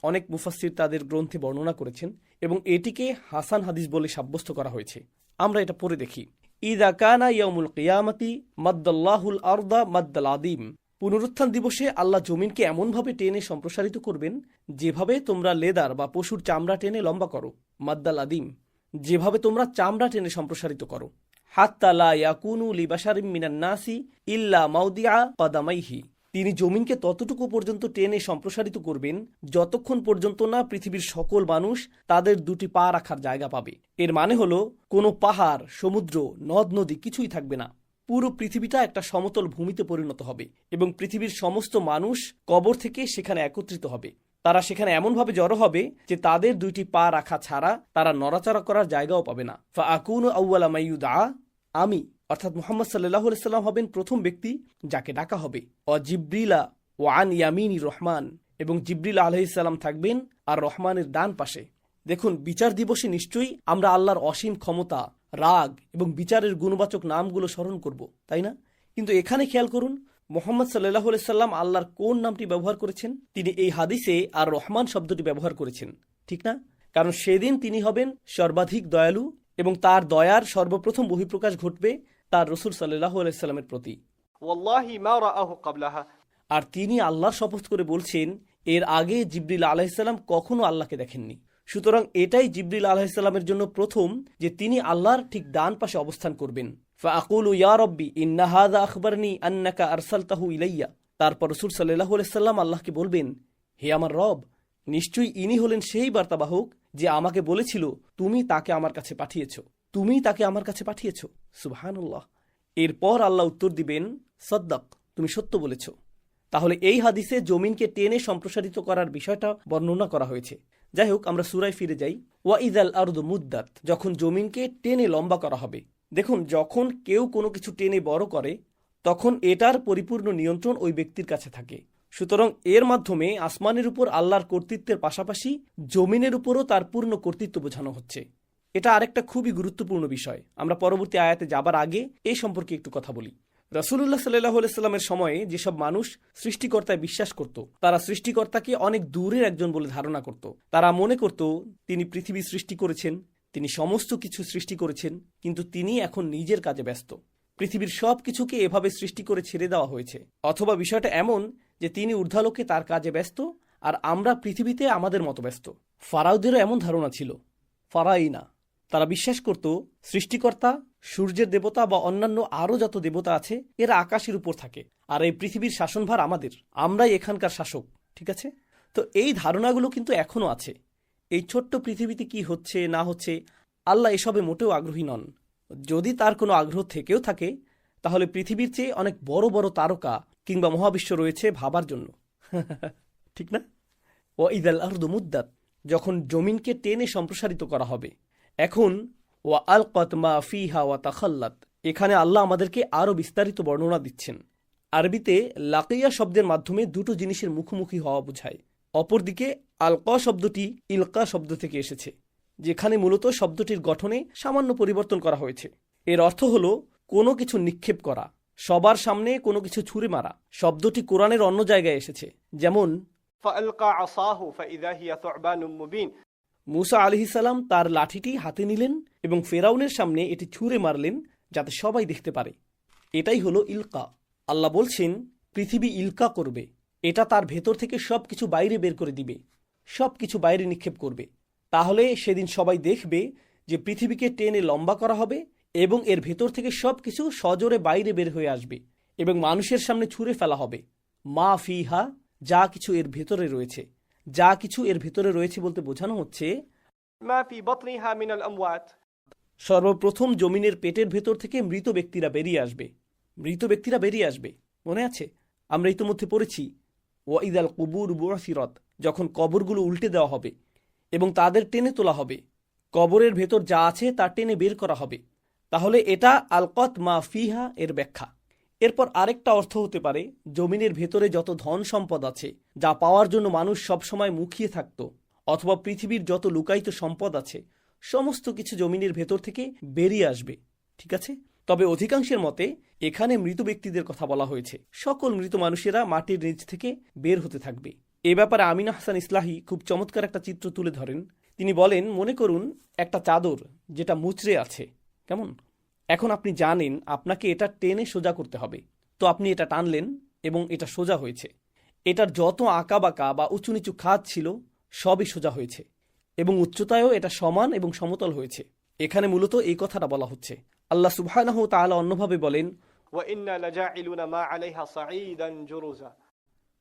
অনেক মুফাসসির তাদের গ্রন্থে বর্ণনা করেছেন এবং এটিকে হাসান হাদিস বলে সাব্যস্ত করা হয়েছে। আমরা এটা পড়ে দেখি। ইযা কানা ইয়াউমুল কিয়ামাতি মাদ্দাল্লাহুল আরদা মাদ্দাল আদিম, পুনরুত্থান দিবসে আল্লাহ জমিনকে এমনভাবে টেনে সম্প্রসারিত করবেন যেভাবে তোমরা লেদার বা পশুর চামড়া টেনে লম্বা করো, মাদ্দাল আদিম, যেভাবে তোমরা চামড়া টেনে সম্প্রসারিত করো। হাত্তা লা ইয়াকুনু লিবাশারিম মিনান নাসি ইল্লা মাউদিআ কদামাইহি, তিনি জমিনকে ততটুকু পর্যন্ত টেনে সম্প্রসারিত করবেন যতক্ষণ পর্যন্ত না পৃথিবীর সকল মানুষ তাদের দুটি পা রাখার জায়গা পাবে। এর মানে হলো কোনো পাহাড়, সমুদ্র, নদ নদী কিছুই থাকবে না। পুরো পৃথিবীটা একটা সমতল ভূমিতে পরিণত হবে এবং পৃথিবীর সমস্ত মানুষ কবর থেকে সেখানে একত্রিত হবে। তারা সেখানে এমনভাবে জড়ো হবে যে তাদের দুইটি পা রাখা ছাড়া তারা নড়াচড়া করার জায়গাও পাবে না। ফা আকুনু আউয়ালা মাইয়ুদা, আমি অর্থাৎ মুহাম্মদ সাল্লাল্লাহু আলাইহি সাল্লাম হবেন প্রথম ব্যক্তি যাকে ডাকা হবে। ও জিব্রিলা ও আন ইয়ামিনি রহমান, এবং জিব্রিল আলাইহিস সালাম থাকবেন আর রহমানের ডান পাশে। দেখুন, বিচার দিবসে নিশ্চয়ই আমরা আল্লাহর অসীম ক্ষমতা, রাগ এবং বিচারের গুণবাচক নামগুলো স্মরণ করব, তাই না? কিন্তু এখানে খেয়াল করুন, মুহাম্মদ সাল্লাল্লাহু আলাইহি সাল্লাম আল্লাহর কোন নামটি ব্যবহার করেছেন? তিনি এই হাদিসে আর রহমান শব্দটি ব্যবহার করেছেন, ঠিক না? কারণ সেদিন তিনি হবেন সর্বাধিক দয়ালু এবং তার দয়ার সর্বপ্রথম বহিঃপ্রকাশ ঘটবে তার রাসূল সাল্লাল্লাহু আলাইহি সাল্লামের প্রতি। ওয়াল্লাহি মা রাআহু ক্বাবলাহা, আর তিনি আল্লাহর শপথ করে বলছেন এর আগে জিবরিল আলাইহিস সালাম কখনো আল্লাহকে দেখেননি। সুতরাং এটাই জিবরিল আলাইহিস সালামের জন্য প্রথম যে তিনি আল্লাহর ঠিক ডান পাশে অবস্থান করবেন। ফাআকুলু ইয়া রাব্বি ইন্না হাযা আখবারনি আন্নাকা আরসালতাহু ইলাইয়া, তারপর রাসূল সাল্লাল্লাহু আলাইহি সাল্লাম আল্লাহকে বলবেন, হে আমার রব, নিশ্চয়ই ইনি হলেন সেই বার্তাবাহক যে আমাকে বলেছিল তুমি তাকে আমার কাছে পাঠিয়েছো, তুমি তাকে আমার কাছে পাঠিয়েছো। সুবহানাল্লাহ। এরপর আল্লাহ উত্তর দিবেন, সদ্দাক, তুমি সত্য বলেছ। তাহলে এই হাদিসে জমিনকে টেনে সম্প্রসারিত করার বিষয়টা বর্ণনা করা হয়েছে। যাই হোক, আমরা সূরায় ফিরে যাই। ওয়াইদাল আরদু মুদ্দাত, যখন জমিনকে টেনে লম্বা করা হবে। দেখুন, যখন কেউ কোনো কিছু টেনে বড় করে তখন এটার পরিপূর্ণ নিয়ন্ত্রণ ওই ব্যক্তির কাছে থাকে। সুতরাং এর মাধ্যমে আসমানের উপর আল্লাহর কর্তৃত্বের পাশাপাশি জমিনের উপরও তার পূর্ণ কর্তৃত্ব বোঝানো হচ্ছে। এটা আরেকটা খুবই গুরুত্বপূর্ণ বিষয়। আমরা পরবর্তী আয়াতে যাবার আগে এই সম্পর্কে একটু কথা বলি। রাসূলুল্লাহ সাল্লাল্লাহু আলাইহি সাল্লামের সময়ে যেসব মানুষ সৃষ্টিকর্তায় বিশ্বাস করত, তারা সৃষ্টিকর্তাকে অনেক দূরের একজন বলে ধারণা করত। তারা মনে করত তিনি পৃথিবী সৃষ্টি করেছেন, তিনি সমস্ত কিছু সৃষ্টি করেছেন, কিন্তু তিনি এখন নিজের কাজে ব্যস্ত। পৃথিবীর সব কিছুকে এভাবে সৃষ্টি করে ছেড়ে দেওয়া হয়েছে। অথবা বিষয়টা এমন যে তিনি ঊর্ধ্বালোকে তার কাজে ব্যস্ত, আর আমরা পৃথিবীতে আমাদের মতো ব্যস্ত। ফারাওদেরও এমন ধারণা ছিল। ফারাইনা তারা বিশ্বাস করত সৃষ্টিকর্তা, সূর্যের দেবতা বা অন্যান্য আরও যত দেবতা আছে এরা আকাশের উপর থাকে, আর এই পৃথিবীর শাসনভার আমাদের, আমরাই এখানকার শাসক। ঠিক আছে? তো এই ধারণাগুলো কিন্তু এখনও আছে। এই ছোট্ট পৃথিবীতে কি হচ্ছে না হচ্ছে আল্লাহ এসবে মোটেও আগ্রহী নন। যদি তার কোনো আগ্রহ থেকেও থাকে তাহলে পৃথিবীর চেয়ে অনেক বড় বড় তারকা কিংবা মহাবিশ্ব রয়েছে ভাবার জন্য। ঠিক না? ও ইদাল আরদু মুদ্দাত, যখন জমিনকে টেনে সম্প্রসারিত করা হবে। এখন ওয়া আলকাত মা ফিহা ওয়া তাখাল্লাত, এখানে আল্লাহ আমাদেরকে আরও বিস্তারিত বর্ণনা দিচ্ছেন। আরবিতে লাকিয়া শব্দের মাধ্যমে দুটো জিনিসের মুখোমুখি হওয়া বোঝায়। অপরদিকে আলকা শব্দটি ইলকা শব্দ থেকে এসেছে, যেখানে মূলত শব্দটির গঠনে সামান্য পরিবর্তন করা হয়েছে। এর অর্থ হল কোনো কিছু নিক্ষেপ করা, সবার সামনে কোনো কিছু ছুঁড়ে মারা। শব্দটি কোরআনের অন্য জায়গায় এসেছে, যেমন فألقى عصاه فإذا هي ثعبان مبين। মুসা আলাইহিস সালাম তার লাঠিটি হাতে নিলেন এবং ফেরাউনের সামনে এটি ছুঁড়ে মারলেন যাতে সবাই দেখতে পারে। এটাই হলো ইলকা। আল্লাহ বলছেন পৃথিবী ইলকা করবে, এটা তার ভেতর থেকে সব কিছু বাইরে বের করে দিবে, সব কিছু বাইরে নিক্ষেপ করবে। তাহলে সেদিন সবাই দেখবে যে পৃথিবীকে টেনে লম্বা করা হবে এবং এর ভেতর থেকে সব কিছু সজোরে বাইরে বের হয়ে আসবে এবং মানুষের সামনে ছুঁড়ে ফেলা হবে। মা ফিহা, যা কিছু এর ভেতরে রয়েছে। যা কিছু এর ভেতরে রয়েছে বলতে বোঝানো হচ্ছে ما في بطنها من الأموات। সর্বপ্রথম জমিনের পেটের ভেতর থেকে মৃত ব্যক্তিরা বেরিয়ে আসবে। মৃত ব্যক্তিরা বেরিয়ে আসবে, মনে আছে? আমরা ইতিমধ্যে পড়েছি ওয়াইদাল কুবুর বুআসিরাত, যখন কবরগুলো উল্টে দেওয়া হবে এবং তাদের টেনে তোলা হবে, কবরের ভেতর যা আছে তা টেনে বের করা হবে। তাহলে এটা আলকাত মা ফিহা এর ব্যাখ্যা। এরপর আরেকটা অর্থ হতে পারে জমিনের ভেতরে যত ধন সম্পদ আছে যা পাওয়ার জন্য মানুষ সবসময় মুখিয়ে থাকত, অথবা পৃথিবীর যত লুকায়িত সম্পদ আছে সমস্ত কিছু জমিনের ভেতর থেকে বেরিয়ে আসবে। ঠিক আছে? তবে অধিকাংশের মতে এখানে মৃত ব্যক্তিদের কথা বলা হয়েছে। সকল মৃত মানুষেরা মাটির নিচ থেকে বের হতে থাকবে। এ ব্যাপারে আমিন আহসান ইসলাহি খুব চমৎকার একটা চিত্র তুলে ধরেন। তিনি বলেন, মনে করুন একটা চাদর যেটা মুচড়ে আছে, কেমন? এখন আপনি জানেন আপনাকে এটা টেনে সোজা করতে হবে, তো আপনি এটা টানলেন এবং এটা সোজা হয়েছে। এটার যত আঁকা বাঁকা বা উঁচু নিচু খাত ছিল সবই সোজা হয়েছে এবং উচ্চতায়ও এটা সমান এবং সমতল হয়েছে। এখানে মূলত এই কথাটা বলা হচ্ছে। আল্লাহ সুবহানাহু ওয়া তাআলা অন্যভাবে বলেন وإنا لجاعلون ما عليها صعيدا جرزا।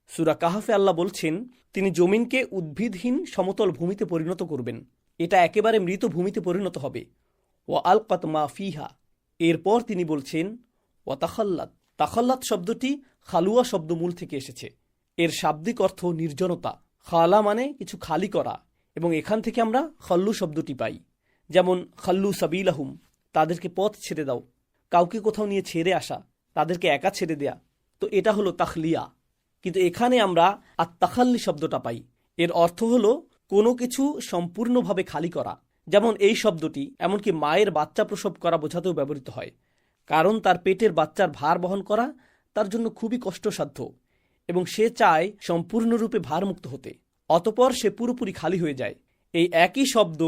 সূরা কাহফে আল্লাহ বলছেন তিনি জমিনকে উদ্ভিদহীন সমতল ভূমিতে পরিণত করবেন। এটা একেবারে মৃত ভূমিতে পরিণত হবে। ওয়া আলকাত মা ফিহা, এরপর তিনি বলছেন ওয়া তাখাল্লাত। তাখাল্লাত শব্দটি খালুয়া শব্দমূল থেকে এসেছে। এর শাব্দিক অর্থ নির্জনতা। খালা মানে কিছু খালি করা, এবং এখান থেকে আমরা খাল্লু শব্দটি পাই। যেমন খাল্লু সাবিলাহুম, তাদেরকে পথ ছেড়ে দাও। কাউকে কোথাও নিয়ে ছেড়ে আসা, তাদেরকে একা ছেড়ে দেয়া, তো এটা হলো তাখলিয়া। কিন্তু এখানে আমরা আত্তাখাল্লি শব্দটা পাই। এর অর্থ হলো কোনো কিছু সম্পূর্ণভাবে খালি করা। যেমন এই শব্দটি এমনকি মায়ের বাচ্চা প্রসব করা বোঝাতেও ব্যবহৃত হয়, কারণ তার পেটের বাচ্চার ভার বহন করা তার জন্য খুবই কষ্টসাধ্য এবং সে চায় সম্পূর্ণরূপে ভারমুক্ত হতে, অতপর সে পুরোপুরি খালি হয়ে যায়। এই একই শব্দ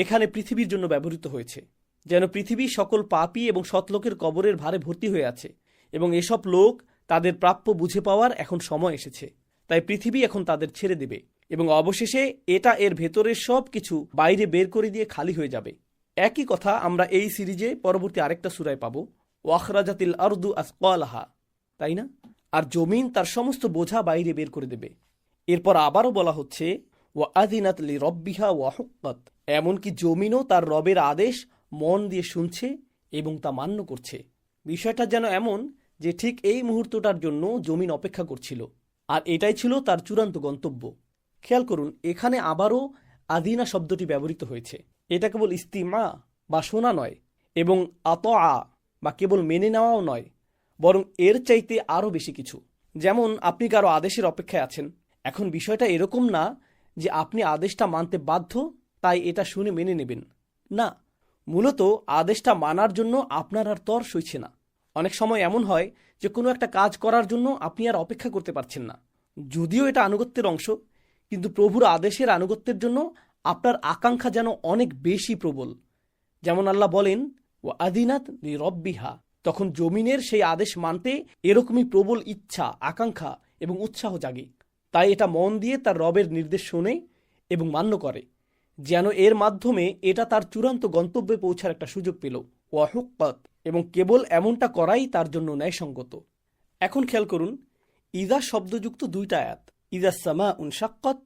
এখানে পৃথিবীর জন্য ব্যবহৃত হয়েছে, যেন পৃথিবী সকল পাপী এবং সৎলোকের কবরের ভারে ভর্তি হয়ে আছে এবং এসব লোক তাদের প্রাপ্য বুঝে পাওয়ার এখন সময় এসেছে। তাই পৃথিবী এখন তাদের ছেড়ে দেবে এবং অবশেষে এটা এর ভেতরের সব কিছু বাইরে বের করে দিয়ে খালি হয়ে যাবে। একই কথা আমরা এই সিরিজে পরবর্তী আরেকটা সূরায় পাবো, ওয়াখরাজাতিল আরদু আসকালাহা, তাই না? আর জমিন তার সমস্ত বোঝা বাইরে বের করে দেবে। এরপর আবারও বলা হচ্ছে ওয়া আযিনাত লিরাব্বিহা ওয়া হুক্কাত, এমনকি জমিনও তার রবের আদেশ মন দিয়ে শুনছে এবং তা মান্য করছে। বিষয়টা যেন এমন যে ঠিক এই মুহূর্তটার জন্য জমিন অপেক্ষা করছিল, আর এটাই ছিল তার চূড়ান্ত গন্তব্য। খেয়াল করুন, এখানে আবারও আদিনা শব্দটি ব্যবহৃত হয়েছে। এটা কেবল ইস্তিমা বা শোনা নয়, এবং আতআ বা কেবল মেনে নেওয়াও নয়, বরং এর চাইতে আরও বেশি কিছু। যেমন আপনি কারো আদেশের অপেক্ষায় আছেন। এখন বিষয়টা এরকম না যে আপনি আদেশটা মানতে বাধ্য, তাই এটা শুনে মেনে নেবেন। না, মূলত আদেশটা মানার জন্য আপনার আর তর সইছে না। অনেক সময় এমন হয় যে কোনো একটা কাজ করার জন্য আপনি আর অপেক্ষা করতে পারছেন না। যদিও এটা আনুগত্যের অংশ, কিন্তু প্রভুর আদেশের আনুগত্যের জন্য আপনার আকাঙ্ক্ষা যেন অনেক বেশি প্রবল। যেমন আল্লাহ বলেন, ও আদিনাত রব্বিহা, তখন জমিনের সেই আদেশ মানতে এরকমই প্রবল ইচ্ছা, আকাঙ্ক্ষা এবং উৎসাহ জাগে। তাই এটা মন দিয়ে তার রবের নির্দেশ শোনে এবং মান্য করে, যেন এর মাধ্যমে এটা তার চূড়ান্ত গন্তব্যে পৌঁছার একটা সুযোগ পেল। ওয়াহুক্কাত, এবং কেবল এমনটা করাই তার জন্য ন্যায়সঙ্গত। এখন খেয়াল করুন, ইদা শব্দযুক্ত দুইটা আয়াত, ইদা সামা উনশাক্কাত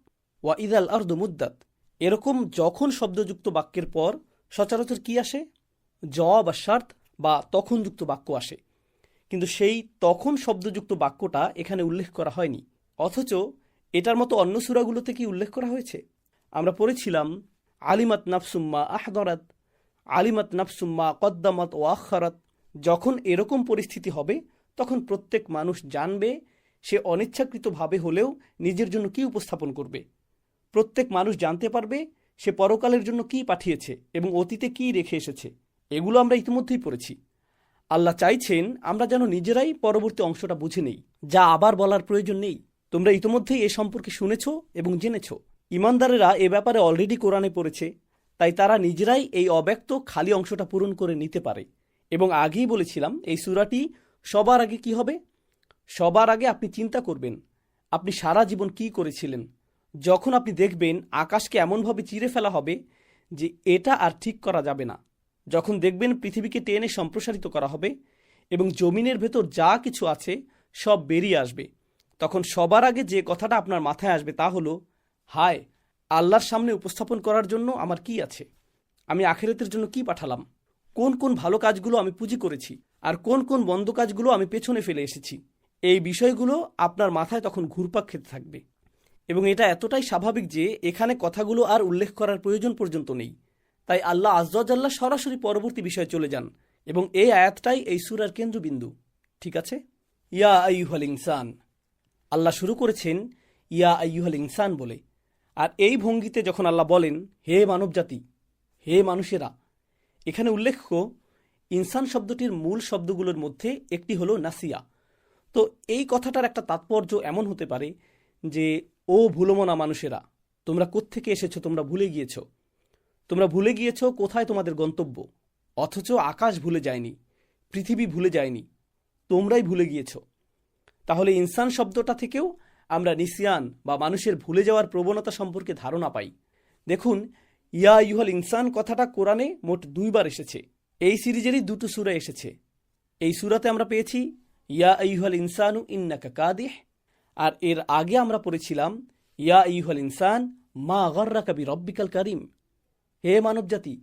ওয়া ইদাল আরদু মুদ্দাত, এরকম যখন শব্দযুক্ত বাক্যের পর সচরাচর কি আসে? জওয়াব বা শর্ত বা তখনযুক্ত বাক্য আসে। কিন্তু সেই তখন শব্দযুক্ত বাক্যটা এখানে উল্লেখ করা হয়নি, অথচ এটার মতো অন্য সূরাগুলোতে কি উল্লেখ করা হয়েছে? আমরা পড়েছিলাম, আলিমাত নাফসুম্মা আহদরাত, আলিমাত নাফসুম্মা কদ্দামাত ও আখারাত। যখন এরকম পরিস্থিতি হবে তখন প্রত্যেক মানুষ জানবে সে অনিচ্ছাকৃতভাবে হলেও নিজের জন্য কি উপস্থাপন করবে। প্রত্যেক মানুষ জানতে পারবে সে পরকালের জন্য কি পাঠিয়েছে এবং অতীতে কি রেখে এসেছে। এগুলো আমরা ইতিমধ্যেই পড়েছি। আল্লাহ চাইছেন আমরা যেন নিজেরাই পরবর্তী অংশটা বুঝে নেই, যা আবার বলার প্রয়োজন নেই। তোমরা ইতিমধ্যেই এ সম্পর্কে শুনেছ এবং জেনেছ। ইমানদারেরা এ ব্যাপারে অলরেডি কোরআনে পড়েছে, তাই তারা নিজেরাই এই অব্যক্ত খালি অংশটা পূরণ করে নিতে পারে। এবং আগেই বলেছিলাম, এই সূরাটি সবার আগে কি হবে? সবার আগে আপনি চিন্তা করবেন আপনি সারা জীবন কি করেছিলেন। যখন আপনি দেখবেন আকাশকে এমনভাবে চিরে ফেলা হবে যে এটা আর ঠিক করা যাবে না, যখন দেখবেন পৃথিবীকে টেনে সম্প্রসারিত করা হবে এবং জমিনের ভেতর যা কিছু আছে সব বেরিয়ে আসবে, তখন সবার আগে যে কথাটা আপনার মাথায় আসবে তা হলো, হায়, আল্লাহর সামনে উপস্থাপন করার জন্য আমার কি আছে? আমি আখিরাতের জন্য কি পাঠালাম? কোন কোন ভালো কাজগুলো আমি পুঁজি করেছি আর কোন কোন মন্দ কাজগুলো আমি পেছনে ফেলে এসেছি? এই বিষয়গুলো আপনার মাথায় তখন ঘুরপাক খেতে থাকবে। এবং এটা এতটাই স্বাভাবিক যে এখানে কথাগুলো আর উল্লেখ করার প্রয়োজন পর্যন্ত নেই। তাই আল্লাহ আযজা ওয়া জাল্লা সরাসরি পরবর্তী বিষয়ে চলে যান এবং এই আয়াতটাই এই সূরার কেন্দ্রবিন্দু। ঠিক আছে? ইয়া আইয়ুহাল ইনসান, আল্লাহ শুরু করেছেন ইয়া আইয়ুহাল ইনসান বলে। আর এই ভঙ্গিতে যখন আল্লাহ বলেন, হে মানবজাতি, হে মানুষেরা, এখানে উল্লেখ্য ইনসান শব্দটির মূল শব্দগুলোর মধ্যে একটি হলো নাসিয়া। তো এই কথাটার একটা তাৎপর্য এমন হতে পারে যে, ও ভুলমনা মানুষেরা, তোমরা কোত্থেকে এসেছো? তোমরা ভুলে গিয়েছো। তোমরা ভুলে গিয়েছো কোথায় তোমাদের গন্তব্য। অথচ আকাশ ভুলে যায়নি, পৃথিবী ভুলে যায়নি, তোমরাই ভুলে গিয়েছো। তাহলে ইনসান শব্দটা থেকেও আমরা নিসিয়ান বা মানুষের ভুলে যাওয়ার প্রবণতা সম্পর্কে ধারণা পাই। দেখুন, ইয়া আইয়ুহাল ইনসান কথাটা কোরআনে মোট 2 বার এসেছে। এই সিরিজেরই 2টো সূরা এসেছে। এই সূরাতে আমরা পেয়েছি ইয়া আইয়ুহাল ইনসানু ইন্নাকা কাদিহ, আর এর আগে আমরা পড়েছিলাম ইয়া আইয়ুহাল ইনসান মা গাররাকা বিরব্বিকাল কারীম। হে মানবজাতি,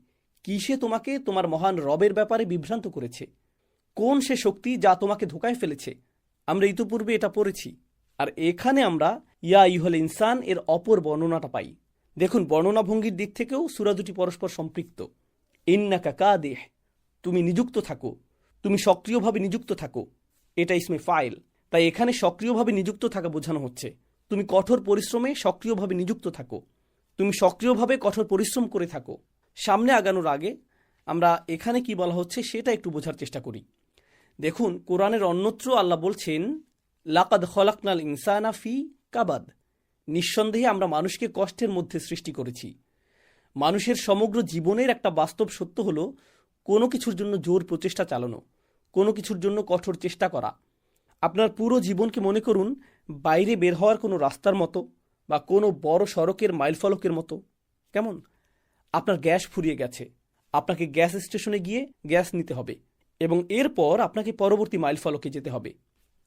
কিসে তোমাকে তোমার মহান রবের ব্যাপারে বিভ্রান্ত করেছে? কোন সে শক্তি যা তোমাকে ধোকায় ফেলেছে? আমরা ইতিপূর্বে এটা পড়েছি। আর এখানে আমরা ইয়া আইয়ুহাল ইনসান এর অপর বর্ণনাটা পাই। দেখুন, বর্ণনা ভঙ্গির দিক থেকেও সূরা দুটি পরস্পর সম্পৃক্ত। ইন্নাকা কাদিহ, তুমি নিযুক্ত থাকো, তুমি সক্রিয়ভাবে নিযুক্ত থাকো, এটা ইসমে ফাইল। তাই এখানে সক্রিয়ভাবে নিযুক্ত থাকা বোঝানো হচ্ছে তুমি কঠোর পরিশ্রমে সক্রিয়ভাবে নিযুক্ত থাকো, তুমি সক্রিয়ভাবে কঠোর পরিশ্রম করে থাকো। সামনে আগানোর আগে আমরা এখানে কি বলা হচ্ছে সেটা একটু বোঝার চেষ্টা করি। দেখুন, কোরআনের অন্যত্র আল্লাহ বলছেন, লাকাদ খলাকনাল ইনসানা ফি কাবাদ, নিঃসন্দেহে আমরা মানুষকে কষ্টের মধ্যে সৃষ্টি করেছি। মানুষের সমগ্র জীবনের একটা বাস্তব সত্য হলো কোনো কিছুর জন্য জোর প্রচেষ্টা চালানো, কোনো কিছুর জন্য কঠোর চেষ্টা করা। আপনার পুরো জীবনকে মনে করুন বাইরে বের হওয়ার কোনো রাস্তার মতো বা কোনো বড় সড়কের মাইলফলকের মতো। কেমন? আপনার গ্যাস ফুরিয়ে গেছে, আপনাকে গ্যাস স্টেশনে গিয়ে গ্যাস নিতে হবে এবং এরপর আপনাকে পরবর্তী মাইলফলকে যেতে হবে।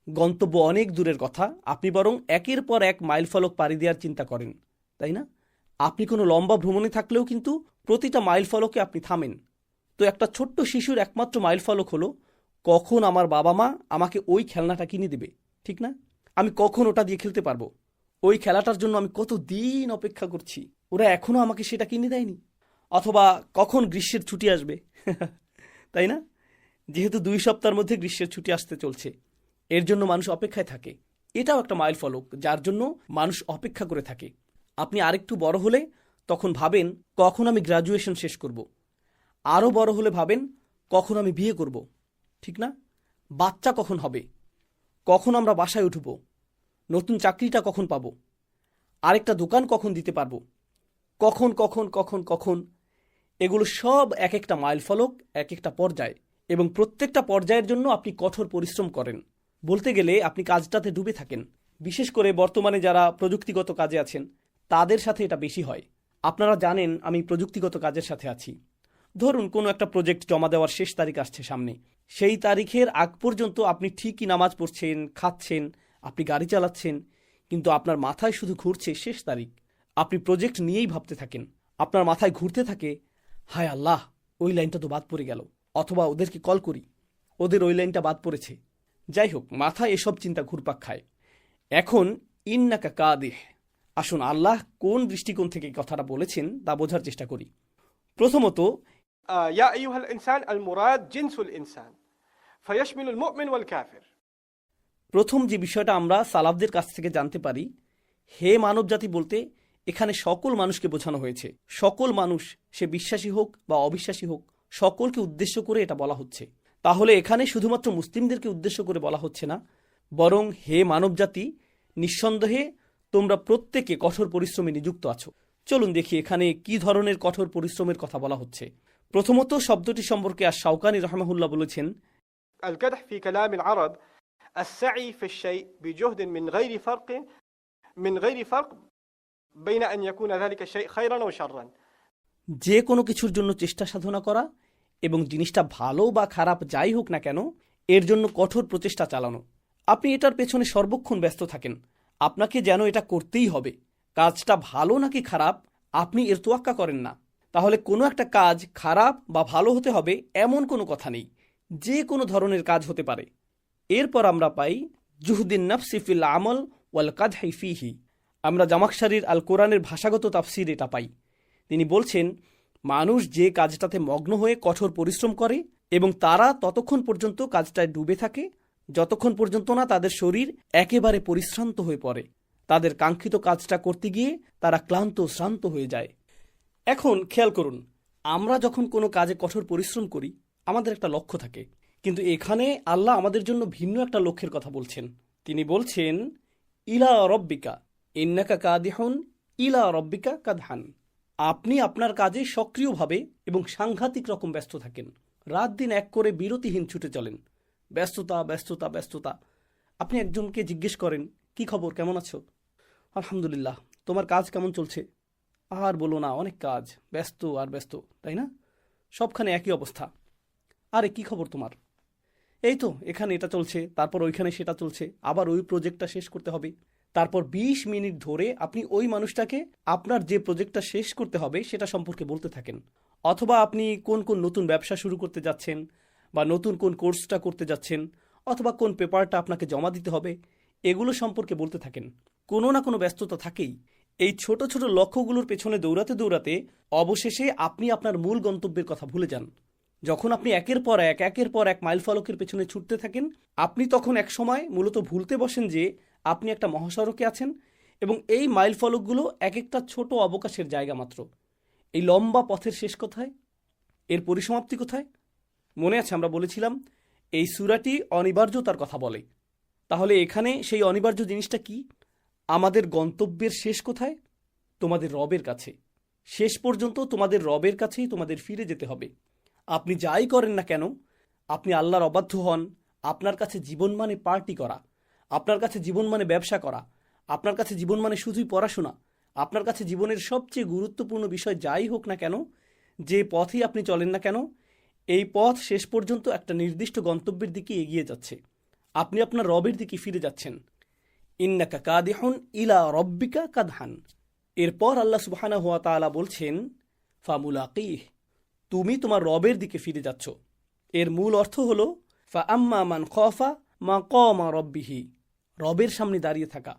গন্তব্য অনেক দূরের কথা, আপনি বরং একের পর এক মাইলফলক পাড়ি দেওয়ার চিন্তা করেন, তাই না? আপনি কোনো লম্বা ভ্রমণে থাকলেও কিন্তু প্রতিটা মাইলফলকে আপনি থামেন। তো একটা ছোট্ট শিশুর একমাত্র মাইলফলক হলো কখন আমার বাবা মা আমাকে ওই খেলনাটা কিনে দেবে, ঠিক না? আমি কখন ওটা দিয়ে খেলতে পারবো, ওই খেলাটার জন্য আমি কত দিন অপেক্ষা করছি, ওরা এখনো আমাকে সেটা কিনে দেয়নি। অথবা কখন গ্রীষ্মের ছুটি আসবে তাই না? যেহেতু 2 সপ্তাহের মধ্যে গ্রীষ্মের ছুটি আসতে চলছে, এর জন্য মানুষ অপেক্ষায় থাকে। এটাও একটা মাইল ফলক যার জন্য মানুষ অপেক্ষা করে থাকে। আপনি আরেকটু বড় হলে তখন ভাবেন কখন আমি গ্র্যাজুয়েশন শেষ করব। আরও বড় হলে ভাবেন কখন আমি বিয়ে করব, ঠিক না? বাচ্চা কখন হবে, কখন আমরা বাসায় উঠব, নতুন চাকরিটা কখন পাবো, আরেকটা দোকান কখন দিতে পারবো, কখন কখন কখন কখন। এগুলো সব এক একটা মাইল ফলক, এক একটা পর্যায়, এবং প্রত্যেকটা পর্যায়ের জন্য আপনি কঠোর পরিশ্রম করেন। বলতে গেলে আপনি কাজটাতে ডুবে থাকেন। বিশেষ করে বর্তমানে যারা প্রযুক্তিগত কাজে আছেন তাদের সাথে এটা বেশি হয়। আপনারা জানেন আমি প্রযুক্তিগত কাজের সাথে আছি। ধরুন কোনো একটা প্রজেক্ট জমা দেওয়ার শেষ তারিখ আসছে সামনে, সেই তারিখের আগ পর্যন্ত আপনি ঠিকই নামাজ পড়ছেন, খাচ্ছেন, আপনি গাড়ি চালাচ্ছেন, কিন্তু আপনার মাথায় শুধু ঘুরছে শেষ তারিখ। আপনি প্রজেক্ট নিয়েই ভাবতে থাকেন। আপনার মাথায় ঘুরতে থাকে, হায় আল্লাহ, ওই লাইনটা তো বাদ পড়ে গেল, অথবা ওদেরকে কল করি, ওদের ওই লাইনটা বাদ পড়েছে। যাই হোক, মাথায় এসব চিন্তা ঘুরপাক খায়। এখন ইন্নাকা কাদিহ, আসুন আল্লাহ কোন দৃষ্টিকোণ থেকে কথাটা বলেছেন তা বোঝার চেষ্টা করি। প্রথমত, يا أيها الإنسان المراد جنس الإنسان فيشمل المؤمن والكافر। প্রথম যে বিষয়টা আমরা সালাফদের কাছ থেকে জানতে পারি, হে মানব জাতি বলতে এখানে সকল মানুষকে বোঝানো হয়েছে। সকল মানুষ, সে বিশ্বাসী হোক বা অবিশ্বাসী হোক, সকলকে উদ্দেশ্য করে এটা বলা হচ্ছে। তাহলে এখানে শুধুমাত্র মুসলিমদেরকে উদ্দেশ্য করে বলা হচ্ছে না, বরং হে মানব জাতি, নিঃসন্দেহে তোমরা প্রত্যেকে কঠোর পরিশ্রমে নিযুক্ত আছো। চলুন দেখি এখানে কি ধরনের কঠোর পরিশ্রমের কথা বলা হচ্ছে। প্রথমত শব্দটি সম্পর্কে শাওকানি রাহমাহুল্লাহ বলেছেন, الكدح في كلام العرب السعي في الشيء بجهد من غير فرق بين أن يكون ذلك الشيء خيرا أو شرا। যে কোনো কিছুর জন্য চেষ্টা সাধনা করা এবং জিনিসটা ভালো বা খারাপ যাই হোক না কেন, এর জন্য কঠোর প্রচেষ্টা চালানো। আপনি এটার পেছনে সর্বক্ষণ ব্যস্ত থাকেন। আপনাকে যেন এটা করতেই হবে। কাজটা ভালো নাকি খারাপ আপনি এর তোয়াক্কা করেন না। তাহলে কোনো একটা কাজ খারাপ বা ভালো হতে হবে এমন কোনো কথা নেই, যে কোনো ধরনের কাজ হতে পারে। এরপর আমরা পাই জুহদিন নাফসি ফিল আমল ওয়াল কাদহি ফিহি। আমরা জামাখশারির আল কোরআনের ভাষাগত তাফসির এটা পাই। তিনি বলছেন, মানুষ যে কাজটাতে মগ্ন হয়ে কঠোর পরিশ্রম করে এবং তারা ততক্ষণ পর্যন্ত কাজটায় ডুবে থাকে যতক্ষণ পর্যন্ত না তাদের শরীর একেবারে পরিশ্রান্ত হয়ে পড়ে। তাদের কাঙ্ক্ষিত কাজটা করতে গিয়ে তারা ক্লান্ত শ্রান্ত হয়ে যায়। এখন খেয়াল করুন, আমরা যখন কোনো কাজে কঠোর পরিশ্রম করি আমাদের একটা লক্ষ্য থাকে, কিন্তু এখানে আল্লাহ আমাদের জন্য ভিন্ন একটা লক্ষ্যের কথা বলছেন। তিনি বলছেন, ইলা রব্বিকা ইন্নাকা কাদিহুন ইলা রব্বিকা কাদহান। আপনি আপনার কাজে সক্রিয়ভাবে এবং সাংঘাতিক রকম ব্যস্ত থাকেন। রাত দিন এক করে বিরতিহীন ছুটে চলেন। ব্যস্ততা ব্যস্ততা ব্যস্ততা। আপনি একজনকে জিজ্ঞেস করেন, কি খবর, কেমন আছো? আলহামদুলিল্লাহ। তোমার কাজ কেমন চলছে? আর বলো না, অনেক কাজ, ব্যস্ত আর ব্যস্ত, তাই না? সবখানে একই অবস্থা। আরে কি খবর তোমার? এই তো এখানে এটা চলছে, তারপর ওইখানে সেটা চলছে, আবার ওই প্রজেক্টটা শেষ করতে হবে। তারপর 20 মিনিট ধরে আপনি ওই মানুষটাকে আপনার যে প্রজেক্টটা শেষ করতে হবে সেটা সম্পর্কে বলতে থাকেন। অথবা আপনি কোন কোন নতুন ব্যবসা শুরু করতে যাচ্ছেন, বা নতুন কোন কোর্সটা করতে যাচ্ছেন, অথবা কোন পেপারটা আপনাকে জমা দিতে হবে, এগুলো সম্পর্কে বলতে থাকেন। কোনো না কোনো ব্যস্ততা থাকেই। এই ছোট ছোট লক্ষ্যগুলোর পেছনে দৌড়াতে দৌড়াতে অবশেষে আপনি আপনার মূল গন্তব্যের কথা ভুলে যান। যখন আপনি একের পর এক মাইল ফলকের পেছনে ছুটতে থাকেন, আপনি তখন এক সময় মূলত ভুলতে বসেন যে আপনি একটা মহাসড়কে আছেন এবং এই মাইল ফলকগুলো এক একটা ছোট অবকাশের জায়গা মাত্র। এই লম্বা পথের শেষ কোথায়? এর পরিসমাপ্তি কোথায়? মনে আছে আমরা বলেছিলাম এই সূরাটি অনিবার্যতার কথা বলে। তাহলে এখানে সেই অনিবার্য জিনিসটা কি? আমাদের গন্তব্যের শেষ কোথায়? তোমাদের রবের কাছে। শেষ পর্যন্ত তোমাদের রবের কাছেই তোমাদের ফিরে যেতে হবে। আপনি যাই করেন না কেন, আপনি আল্লাহর অবাধ্য হন, আপনার কাছে জীবন মানে পার্টি করা, আপনার কাছে জীবন মানে ব্যবসা করা, আপনার কাছে জীবন মানে শুধুই পড়াশোনা, আপনার কাছে জীবনের সবচেয়ে গুরুত্বপূর্ণ বিষয় যাই হোক না কেন, যে পথেই আপনি চলেন না কেন, এই পথ শেষ পর্যন্ত একটা নির্দিষ্ট গন্তব্যের দিকে এগিয়ে যাচ্ছে। আপনি আপনার রবের দিকে ফিরে যাচ্ছেন। ইন্নাকা কাদিহুন ইলা রব্বিকা কাদহান। এরপর আল্লাহ সুবহানাহু ওয়া তাআলা বলছেন, ফামুলাকিহ, তুমি তোমার রবের দিকে ফিরে যাচ্ছ। এর মূল অর্থ হলো ফা আম্মা মান খাফা মাকামা রব্বিহি, রবের সামনে দাঁড়িয়ে থাকা।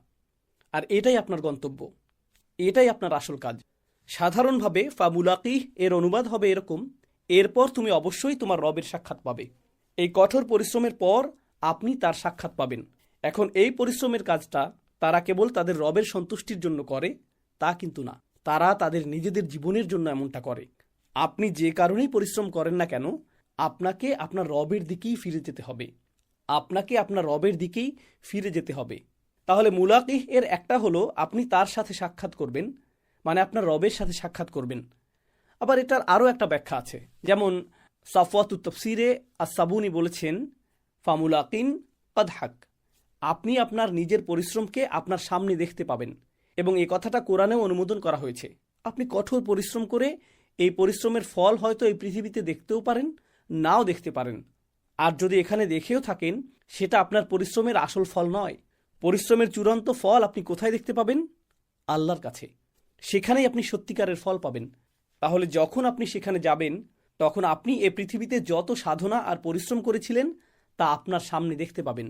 আর এটাই আপনার গন্তব্য, এটাই আপনার আসল কাজ। সাধারণভাবে ফামুলাকিহ এর অনুবাদ হবে এরকম, এরপর তুমি অবশ্যই তোমার রবের সাক্ষাৎ পাবে। এই কঠোর পরিশ্রমের পর আপনি তার সাক্ষাৎ পাবেন। এখন এই পরিশ্রমের কাজটা তারা কেবল তাদের রবের সন্তুষ্টির জন্য করে তা কিন্তু না, তারা তাদের নিজেদের জীবনের জন্য এমনটা করে। আপনি যে কারণেই পরিশ্রম করেন না কেন, আপনাকে আপনার রবের দিকেই ফিরে যেতে হবে, আপনাকে আপনার রবের দিকেই ফিরে যেতে হবে। তাহলে মুলাকিহ এর একটা হলো আপনি তার সাথে সাক্ষাৎ করবেন, মানে আপনার রবের সাথে সাক্ষাৎ করবেন। আবার এটার আরও একটা ব্যাখ্যা আছে, যেমন সাফওয়াতুত তাফসিরে আস-সাবুনি বলেছেন, ফামুলাকিন কদ হাক, আপনি আপনার নিজের পরিশ্রমকে আপনার সামনে দেখতে পাবেন। এবং এই কথাটা কোরআনেও অনুমোদন করা হয়েছে। আপনি কঠোর পরিশ্রম করে এই পরিশ্রমের ফল হয়তো এই পৃথিবীতে দেখতেও পারেন, নাও দেখতে পারেন। আর যদি এখানে দেখেও থাকেন, সেটা আপনার পরিশ্রমের আসল ফল নয়। পরিশ্রমের চূড়ান্ত ফল আপনি কোথায় দেখতে পাবেন? আল্লাহর কাছে। সেখানেই আপনি সত্যিকারের ফল পাবেন। তাহলে যখন আপনি সেখানে যাবেন, তখন আপনি এ পৃথিবীতে যত সাধনা আর পরিশ্রম করেছিলেন তা আপনার সামনে দেখতে পাবেন।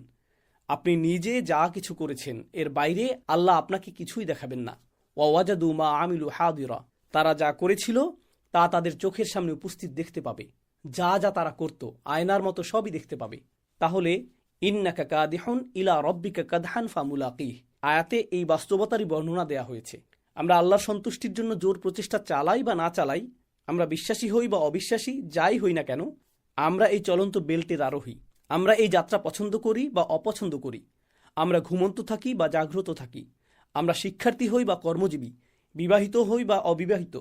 আপনি নিজে যা কিছু করেছেন এর বাইরে আল্লাহ আপনাকে কিছুই দেখাবেন না। ওয়াজাদু মা আমিলু হাদিরা, তারা যা করেছিল তা তাদের চোখের সামনে উপস্থিত দেখতে পাবে। যা যা তারা করত আয়নার মতো সবই দেখতে পাবে। তাহলে ইন্নাকা কাদিহুন ইলা রব্বিকা কাদহান ফামুলাকিহ আয়াতে এই বাস্তবতারই বর্ণনা দেয়া হয়েছে। আমরা আল্লাহর সন্তুষ্টির জন্য জোর প্রচেষ্টা চালাই বা না চালাই, আমরা বিশ্বাসী হই বা অবিশ্বাসী, যাই হই না কেন, আমরা এই চলন্ত বেল্টের আরোহী। আমরা এই যাত্রা পছন্দ করি বা অপছন্দ করি, আমরা ঘুমন্ত থাকি বা জাগ্রত থাকি, আমরা শিক্ষার্থী হই বা কর্মজীবী, বিবাহিত হই বা অবিবাহিত,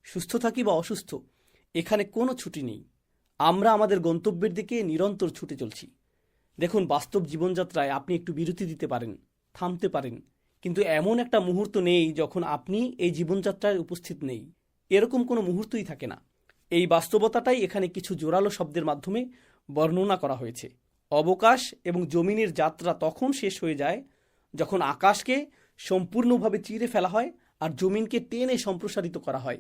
সুস্থ থাকি বা অসুস্থ, এখানে কোনো ছুটি নেই। আমরা আমাদের গন্তব্যের দিকে নিরন্তর ছুটে চলছি। দেখুন, বাস্তব জীবনযাত্রায় আপনি একটু বিরতি দিতে পারেন, থামতে পারেন, কিন্তু এমন একটা মুহূর্ত নেই যখন আপনি এই জীবনযাত্রায় উপস্থিত নেই। এরকম কোনো মুহূর্তই থাকে না। এই বাস্তবতাটাই এখানে কিছু জোরালো শব্দের মাধ্যমে বর্ণনা করা হয়েছে। অবকাশ এবং জমিনের যাত্রা তখন শেষ হয়ে যায় যখন আকাশকে সম্পূর্ণভাবে চিরে ফেলা হয় আর জমিনকে টেনে সম্প্রসারিত করা হয়।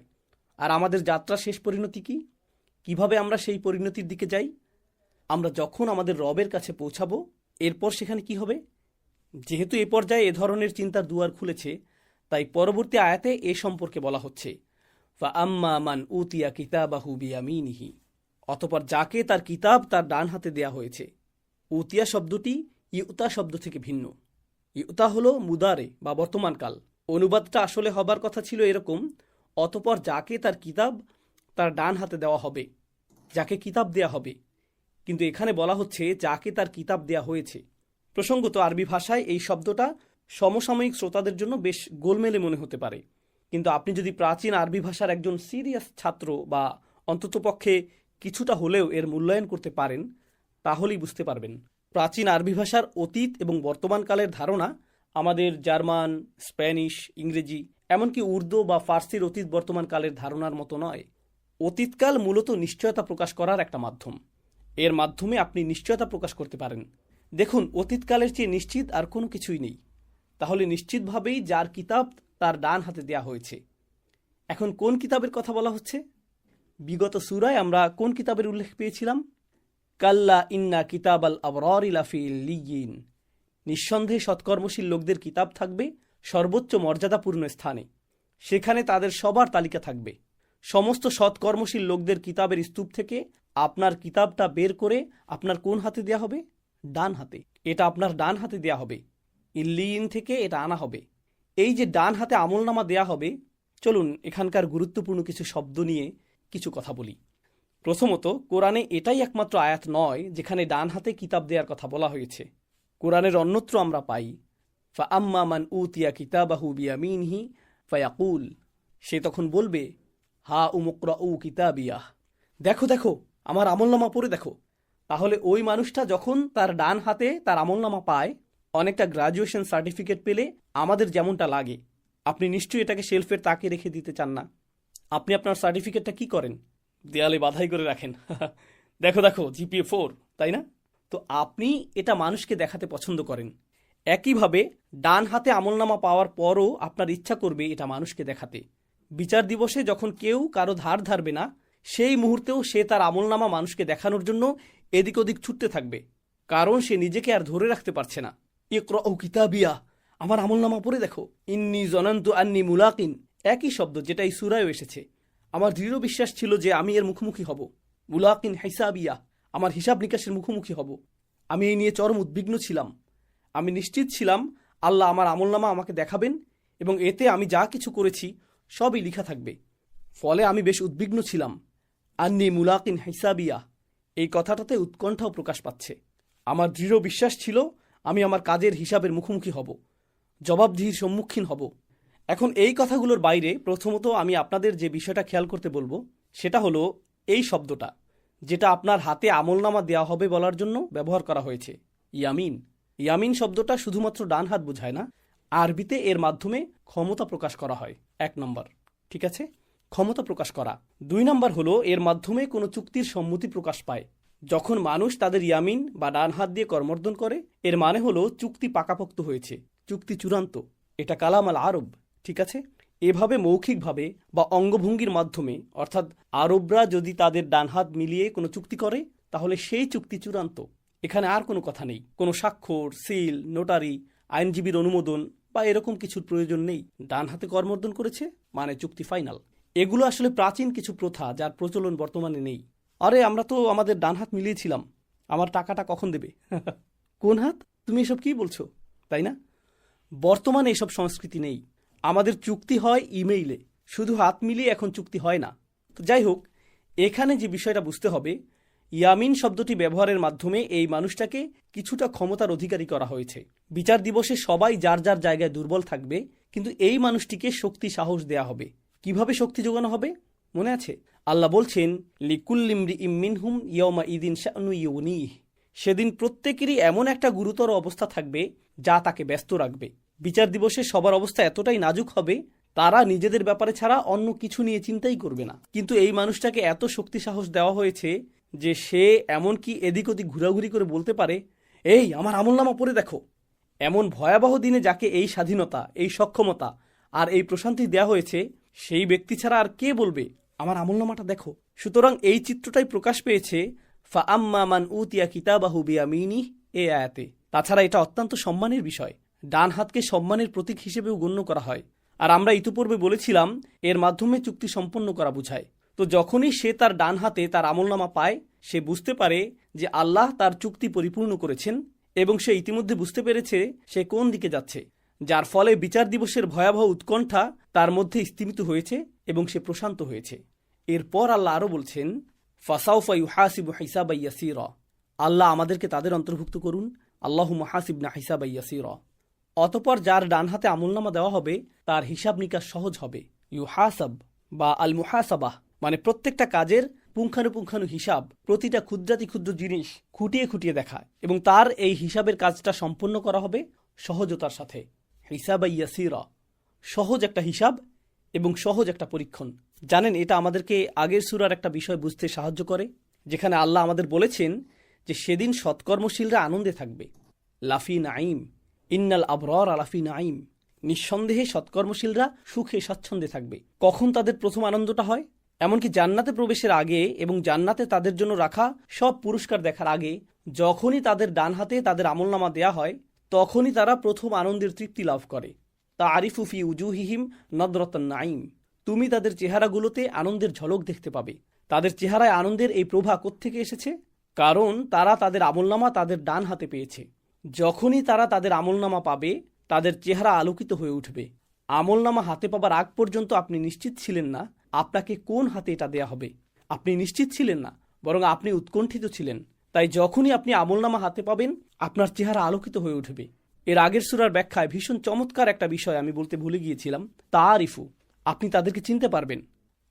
আর আমাদের যাত্রা শেষ পরিণতি কি? কিভাবে আমরা সেই পরিণতির দিকে যাই? আমরা যখন আমাদের রবের কাছে পৌঁছাবো, এরপর সেখানে কি হবে? যেহেতু এ পর্যায়ে এ ধরনের চিন্তার দুয়ার খুলেছে, তাই পরবর্তী আয়াতে এ সম্পর্কে বলা হচ্ছে, ফাআম্মা মান উতিয়া কিতাবাহু বিয়ামিনিহি, অতঃপর যাকে তার কিতাব তার ডান হাতে দেয়া হয়েছে। উতিয়া শব্দটি ইউতা শব্দ থেকে ভিন্ন। ইউতা হলো মুদারে বা বর্তমানকাল। অনুবাদটা আসলে হবার কথা ছিল এরকম, অতঃপর যাকে তার কিতাব তার ডান হাতে দেওয়া হবে, যাকে কিতাব দেয়া হবে। কিন্তু এখানে বলা হচ্ছে যাকে তার কিতাব দেয়া হয়েছে। প্রসঙ্গত আরবি ভাষায় এই শব্দটা সমসাময়িক শ্রোতাদের জন্য বেশ গোলমেলে মনে হতে পারে, কিন্তু আপনি যদি প্রাচীন আরবি ভাষার একজন সিরিয়াস ছাত্র বা অন্ততপক্ষে কিছুটা হলেও এর মূল্যায়ন করতে পারেন, তাহলেই বুঝতে পারবেন প্রাচীন আরবি ভাষার অতীত এবং বর্তমানকালের ধারণা আমাদের জার্মান, স্প্যানিশ, ইংরেজি, এমনকি উর্দু বা ফার্সির অতীত বর্তমানকালের ধারণার মতো নয়। অতীতকাল মূলত নিশ্চয়তা প্রকাশ করার একটা মাধ্যম। এর মাধ্যমে আপনি নিশ্চয়তা প্রকাশ করতে পারেন। দেখুন, অতীতকালের চেয়ে নিশ্চিত আর কোনো কিছুই নেই। তাহলে নিশ্চিতভাবেই যার কিতাব তার ডান হাতে দেয়া হয়েছে। এখন কোন কিতাবের কথা বলা হচ্ছে? বিগত সূরায় আমরা কোন কিতাবের উল্লেখ পেয়েছিলাম? কাল্লা ইন্না কিতাবাল আবরারি লাফি ইল্লিয়িন, নিঃসন্দেহে সৎকর্মশীল লোকদের কিতাব থাকবে সর্বোচ্চ মর্যাদাপূর্ণ স্থানে। সেখানে তাদের সবার তালিকা থাকবে। সমস্ত সৎকর্মশীল লোকদের কিতাবের স্তূপ থেকে আপনার কিতাবটা বের করে আপনার কোন হাতে দেয়া হবে? ডান হাতে। এটা আপনার ডান হাতে দেয়া হবে। ইল্লিয়িন থেকে এটা আনা হবে। এই যে ডান হাতে আমলনামা দেয়া হবে, চলুন এখানকার গুরুত্বপূর্ণ কিছু শব্দ নিয়ে কিছু কথা বলি। প্রথমত, কোরআনে এটাই একমাত্র আয়াত নয় যেখানে ডান হাতে কিতাব দেওয়ার কথা বলা হয়েছে। কোরআনের অন্যত্র আমরা পাই, ফাআম্মা মান উতিয়া কিতাবাহু বিয়ামিনিহি ফায়াকুল, সে তখন বলবে, হা উমুকরাউ কিতাবিয়াহ, দেখো দেখো আমার আমলনামা পড়ে দেখো। তাহলে ওই মানুষটা যখন তার ডান হাতে তার আমলনামা পায়, অনেকটা গ্রাজুয়েশন সার্টিফিকেট পেলে আমাদের যেমনটা লাগে, আপনি নিশ্চয়ই এটাকে শেলফের তাকে রেখে দিতে চান না। আপনি আপনার সার্টিফিকেটটা কি করেন? দেয়ালে বাধাই করে রাখেন। দেখো দেখো জিপিএ 4, তাই না? তো আপনি এটা মানুষকে দেখাতে পছন্দ করেন। একইভাবে ডান হাতে আমলনামা পাওয়ার পরও আপনার ইচ্ছা করবে এটা মানুষকে দেখাতে। বিচার দিবসে যখন কেউ কারো ধার ধারবে না, সেই মুহূর্তেও সে তার আমলনামা মানুষকে দেখানোর জন্য এদিক ওদিক ছুটতে থাকবে, কারণ সে নিজেকে আর ধরে রাখতে পারছে না। ইকরাউ কিতাবিয়া, আমার আমলনামা পড়ে দেখো। ইন্নী জনান্তু আন্নী মুলাকিন, একই শব্দ যেটা এই সূরায়ও এসেছে। আমার দৃঢ় বিশ্বাস ছিল যে আমি এর মুখোমুখি হব। মুলাকিন হিসাবিয়া, আমার হিসাব নিকাশের মুখোমুখি হব। আমি এই নিয়ে চরম উদ্বিগ্ন ছিলাম। আমি নিশ্চিত ছিলাম আল্লাহ আমার আমলনামা আমাকে দেখাবেন এবং এতে আমি যা কিছু করেছি সবই লেখা থাকবে। ফলে আমি বেশ উদ্বিগ্ন ছিলাম। আন্নি মুলাকিন হিসাবিয়া, এই কথাটাতে উৎকণ্ঠাও প্রকাশ পাচ্ছে। আমার দৃঢ় বিশ্বাস ছিল আমি আমার কাজের হিসাবের মুখোমুখি হব, জবাবদিহির সম্মুখীন হব। এখন এই কথাগুলোর বাইরে প্রথমত আমি আপনাদের যে বিষয়টা খেয়াল করতে বলবো সেটা হলো এই শব্দটা, যেটা আপনার হাতে আমলনামা দেওয়া হবে বলার জন্য ব্যবহার করা হয়েছে, ইয়ামিন। ইয়ামিন শব্দটা শুধুমাত্র ডান হাত বোঝায় না, আরবিতে এর মাধ্যমে ক্ষমতা প্রকাশ করা হয়। 1 নম্বর, ঠিক আছে, ক্ষমতা প্রকাশ করা। 2 নম্বর হলো এর মাধ্যমে কোনো চুক্তির সম্মতি প্রকাশ পায়। যখন মানুষ তাদের ইয়ামিন বা ডান হাত দিয়ে করমর্দন করে, এর মানে হলো চুক্তি পাকাপোক্ত হয়েছে, চুক্তি চূড়ান্ত। এটা কালাম আল আরব, ঠিক আছে। এভাবে মৌখিকভাবে বা অঙ্গভঙ্গির মাধ্যমে, অর্থাৎ আরবরা যদি তাদের ডান হাত মিলিয়ে কোনো চুক্তি করে তাহলে সেই চুক্তি চূড়ান্ত। এখানে আর কোনো কথা নেই, কোনো স্বাক্ষর, সিল, নোটারি, আইনজীবীর অনুমোদন বা এরকম কিছুর প্রয়োজন নেই। ডান হাতে করমর্দন করেছে মানে চুক্তি ফাইনাল। এগুলো আসলে প্রাচীন কিছু প্রথা যার প্রচলন বর্তমানে নেই। আরে আমরা তো আমাদের ডান হাত মিলিয়েছিলাম, আমার টাকাটা কখন দেবে? কোন হাত? তুমি এসব কি বলছো, তাই না? বর্তমানে এসব সংস্কৃতি নেই। আমাদের চুক্তি হয় ইমেইলে, শুধু হাত মিলিয়ে এখন চুক্তি হয় না। তো যাই হোক, এখানে যে বিষয়টা বুঝতে হবে, ইয়ামিন শব্দটি ব্যবহারের মাধ্যমে এই মানুষটাকে কিছুটা ক্ষমতার অধিকারী করা হয়েছে। বিচার দিবসে সবাই যার যার জায়গায় দুর্বল থাকবে, কিন্তু এই মানুষটিকে শক্তি সাহস দেয়া হবে। কিভাবে শক্তি যোগানো হবে মনে আছে? আল্লাহ বলছেন, লিকুল্লিমরি ইমিনহুম ইয়মা ইদিন শানু ইউনিহ, সেদিন প্রত্যেকেরই এমন একটা গুরুতর অবস্থা থাকবে যা তাকে ব্যস্ত রাখবে। বিচার দিবসে সবার অবস্থা এতটাই নাজুক হবে, তারা নিজেদের ব্যাপারে ছাড়া অন্য কিছু নিয়ে চিন্তাই করবে না। কিন্তু এই মানুষটাকে এত শক্তি সাহস দেওয়া হয়েছে যে সে এমনকি এদিক ওদিক ঘোরাঘুরি করে বলতে পারে, এই আমার আমলনামা পড়ে দেখো। এমন ভয়াবহ দিনে যাকে এই স্বাধীনতা, এই সক্ষমতা আর এই প্রশান্তি দেওয়া হয়েছে, সেই ব্যক্তি ছাড়া আর কে বলবে আমার আমলনামাটা দেখো? সুতরাং এই চিত্রটাই প্রকাশ পেয়েছে ফা আম্মা মান উতিয়া কিতাবাহু বিয়ামিনিহ এই আয়াতে। তাছাড়া এটা অত্যন্ত সম্মানের বিষয়। ডান হাতকে সম্মানের প্রতীক হিসেবেও গণ্য করা হয়। আর আমরা ইতিপূর্বে বলেছিলাম এর মাধ্যমে চুক্তি সম্পন্ন করা বোঝায়। তো যখনই সে তার ডান হাতে তার আমলনামা পায়, সে বুঝতে পারে যে আল্লাহ তার চুক্তি পরিপূর্ণ করেছেন এবং সে ইতিমধ্যে বুঝতে পেরেছে সে কোন দিকে যাচ্ছে, যার ফলে বিচার দিবসের ভয়াবহ উৎকণ্ঠা তার মধ্যে স্তিমিত হয়েছে এবং সে প্রশান্ত হয়েছে। এরপর আল্লাহ আরও বলছেন, ফাসাউফা ইউহাসিবু হিসাবা ইয়াসীরা, আল্লাহ আমাদেরকে তাদের অন্তর্ভুক্ত করুন, আল্লাহুম্মা হাসিবনা হিসাবা ইয়াসীরা। অতপর যার ডান হাতে আমলনামা দেওয়া হবে তার হিসাব নিকাশ সহজ হবে। ইউহাসাব বা আল মুহাসাবাহ মানে প্রত্যেকটা কাজের পুঙ্খানুপুঙ্খানু হিসাব, প্রতিটা ক্ষুদ্রাতি ক্ষুদ্র জিনিস খুঁটিয়ে খুঁটিয়ে দেখা, এবং তার এই হিসাবের কাজটা সম্পন্ন করা হবে সহজতার সাথে। হিসাবা ইয়াসীরা, সহজ একটা হিসাব এবং সহজ একটা পরীক্ষণ। জানেন, এটা আমাদেরকে আগের সূরার একটা বিষয় বুঝতে সাহায্য করে, যেখানে আল্লাহ আমাদের বলেছেন যে সেদিন সৎকর্মশীলরা আনন্দে থাকবে। লাফি নাইম, ইন্নাল আবরার আলাফি নাইম, নিঃসন্দেহে সৎকর্মশীলরা সুখে স্বাচ্ছন্দ্যে থাকবে। কখন তাদের প্রথম আনন্দটা হয়? এমনকি জান্নাতে প্রবেশের আগে এবং জান্নাতে তাদের জন্য রাখা সব পুরস্কার দেখার আগে, যখনই তাদের ডান হাতে তাদের আমলনামা দেয়া হয়, তখনই তারা প্রথম আনন্দের তৃপ্তি লাভ করে। তা আরিফু ফি উজুহিহিম নদরতান নাইম, তুমি তাদের চেহারাগুলোতে আনন্দের ঝলক দেখতে পাবে। তাদের চেহারায় আনন্দের এই প্রভা কোত্থেকে এসেছে? কারণ তারা তাদের আমলনামা তাদের ডান হাতে পেয়েছে। যখনই তারা তাদের আমলনামা পাবে, তাদের চেহারা আলোকিত হয়ে উঠবে। আমলনামা হাতে পাবার আগ পর্যন্ত আপনি নিশ্চিত ছিলেন না আপনাকে কোন হাতে এটা দেয়া হবে। আপনি নিশ্চিত ছিলেন না, বরং আপনি উৎকণ্ঠিত ছিলেন। তাই যখনই আপনি আমলনামা হাতে পাবেন, আপনার চেহারা আলোকিত হয়ে উঠবে। এর আগের সূরার ব্যাখ্যায় ভীষণ চমৎকার একটা বিষয় আমি বলতে ভুলে গিয়েছিলাম, তারিফু, আপনি তাদেরকে চিনতে পারবেন।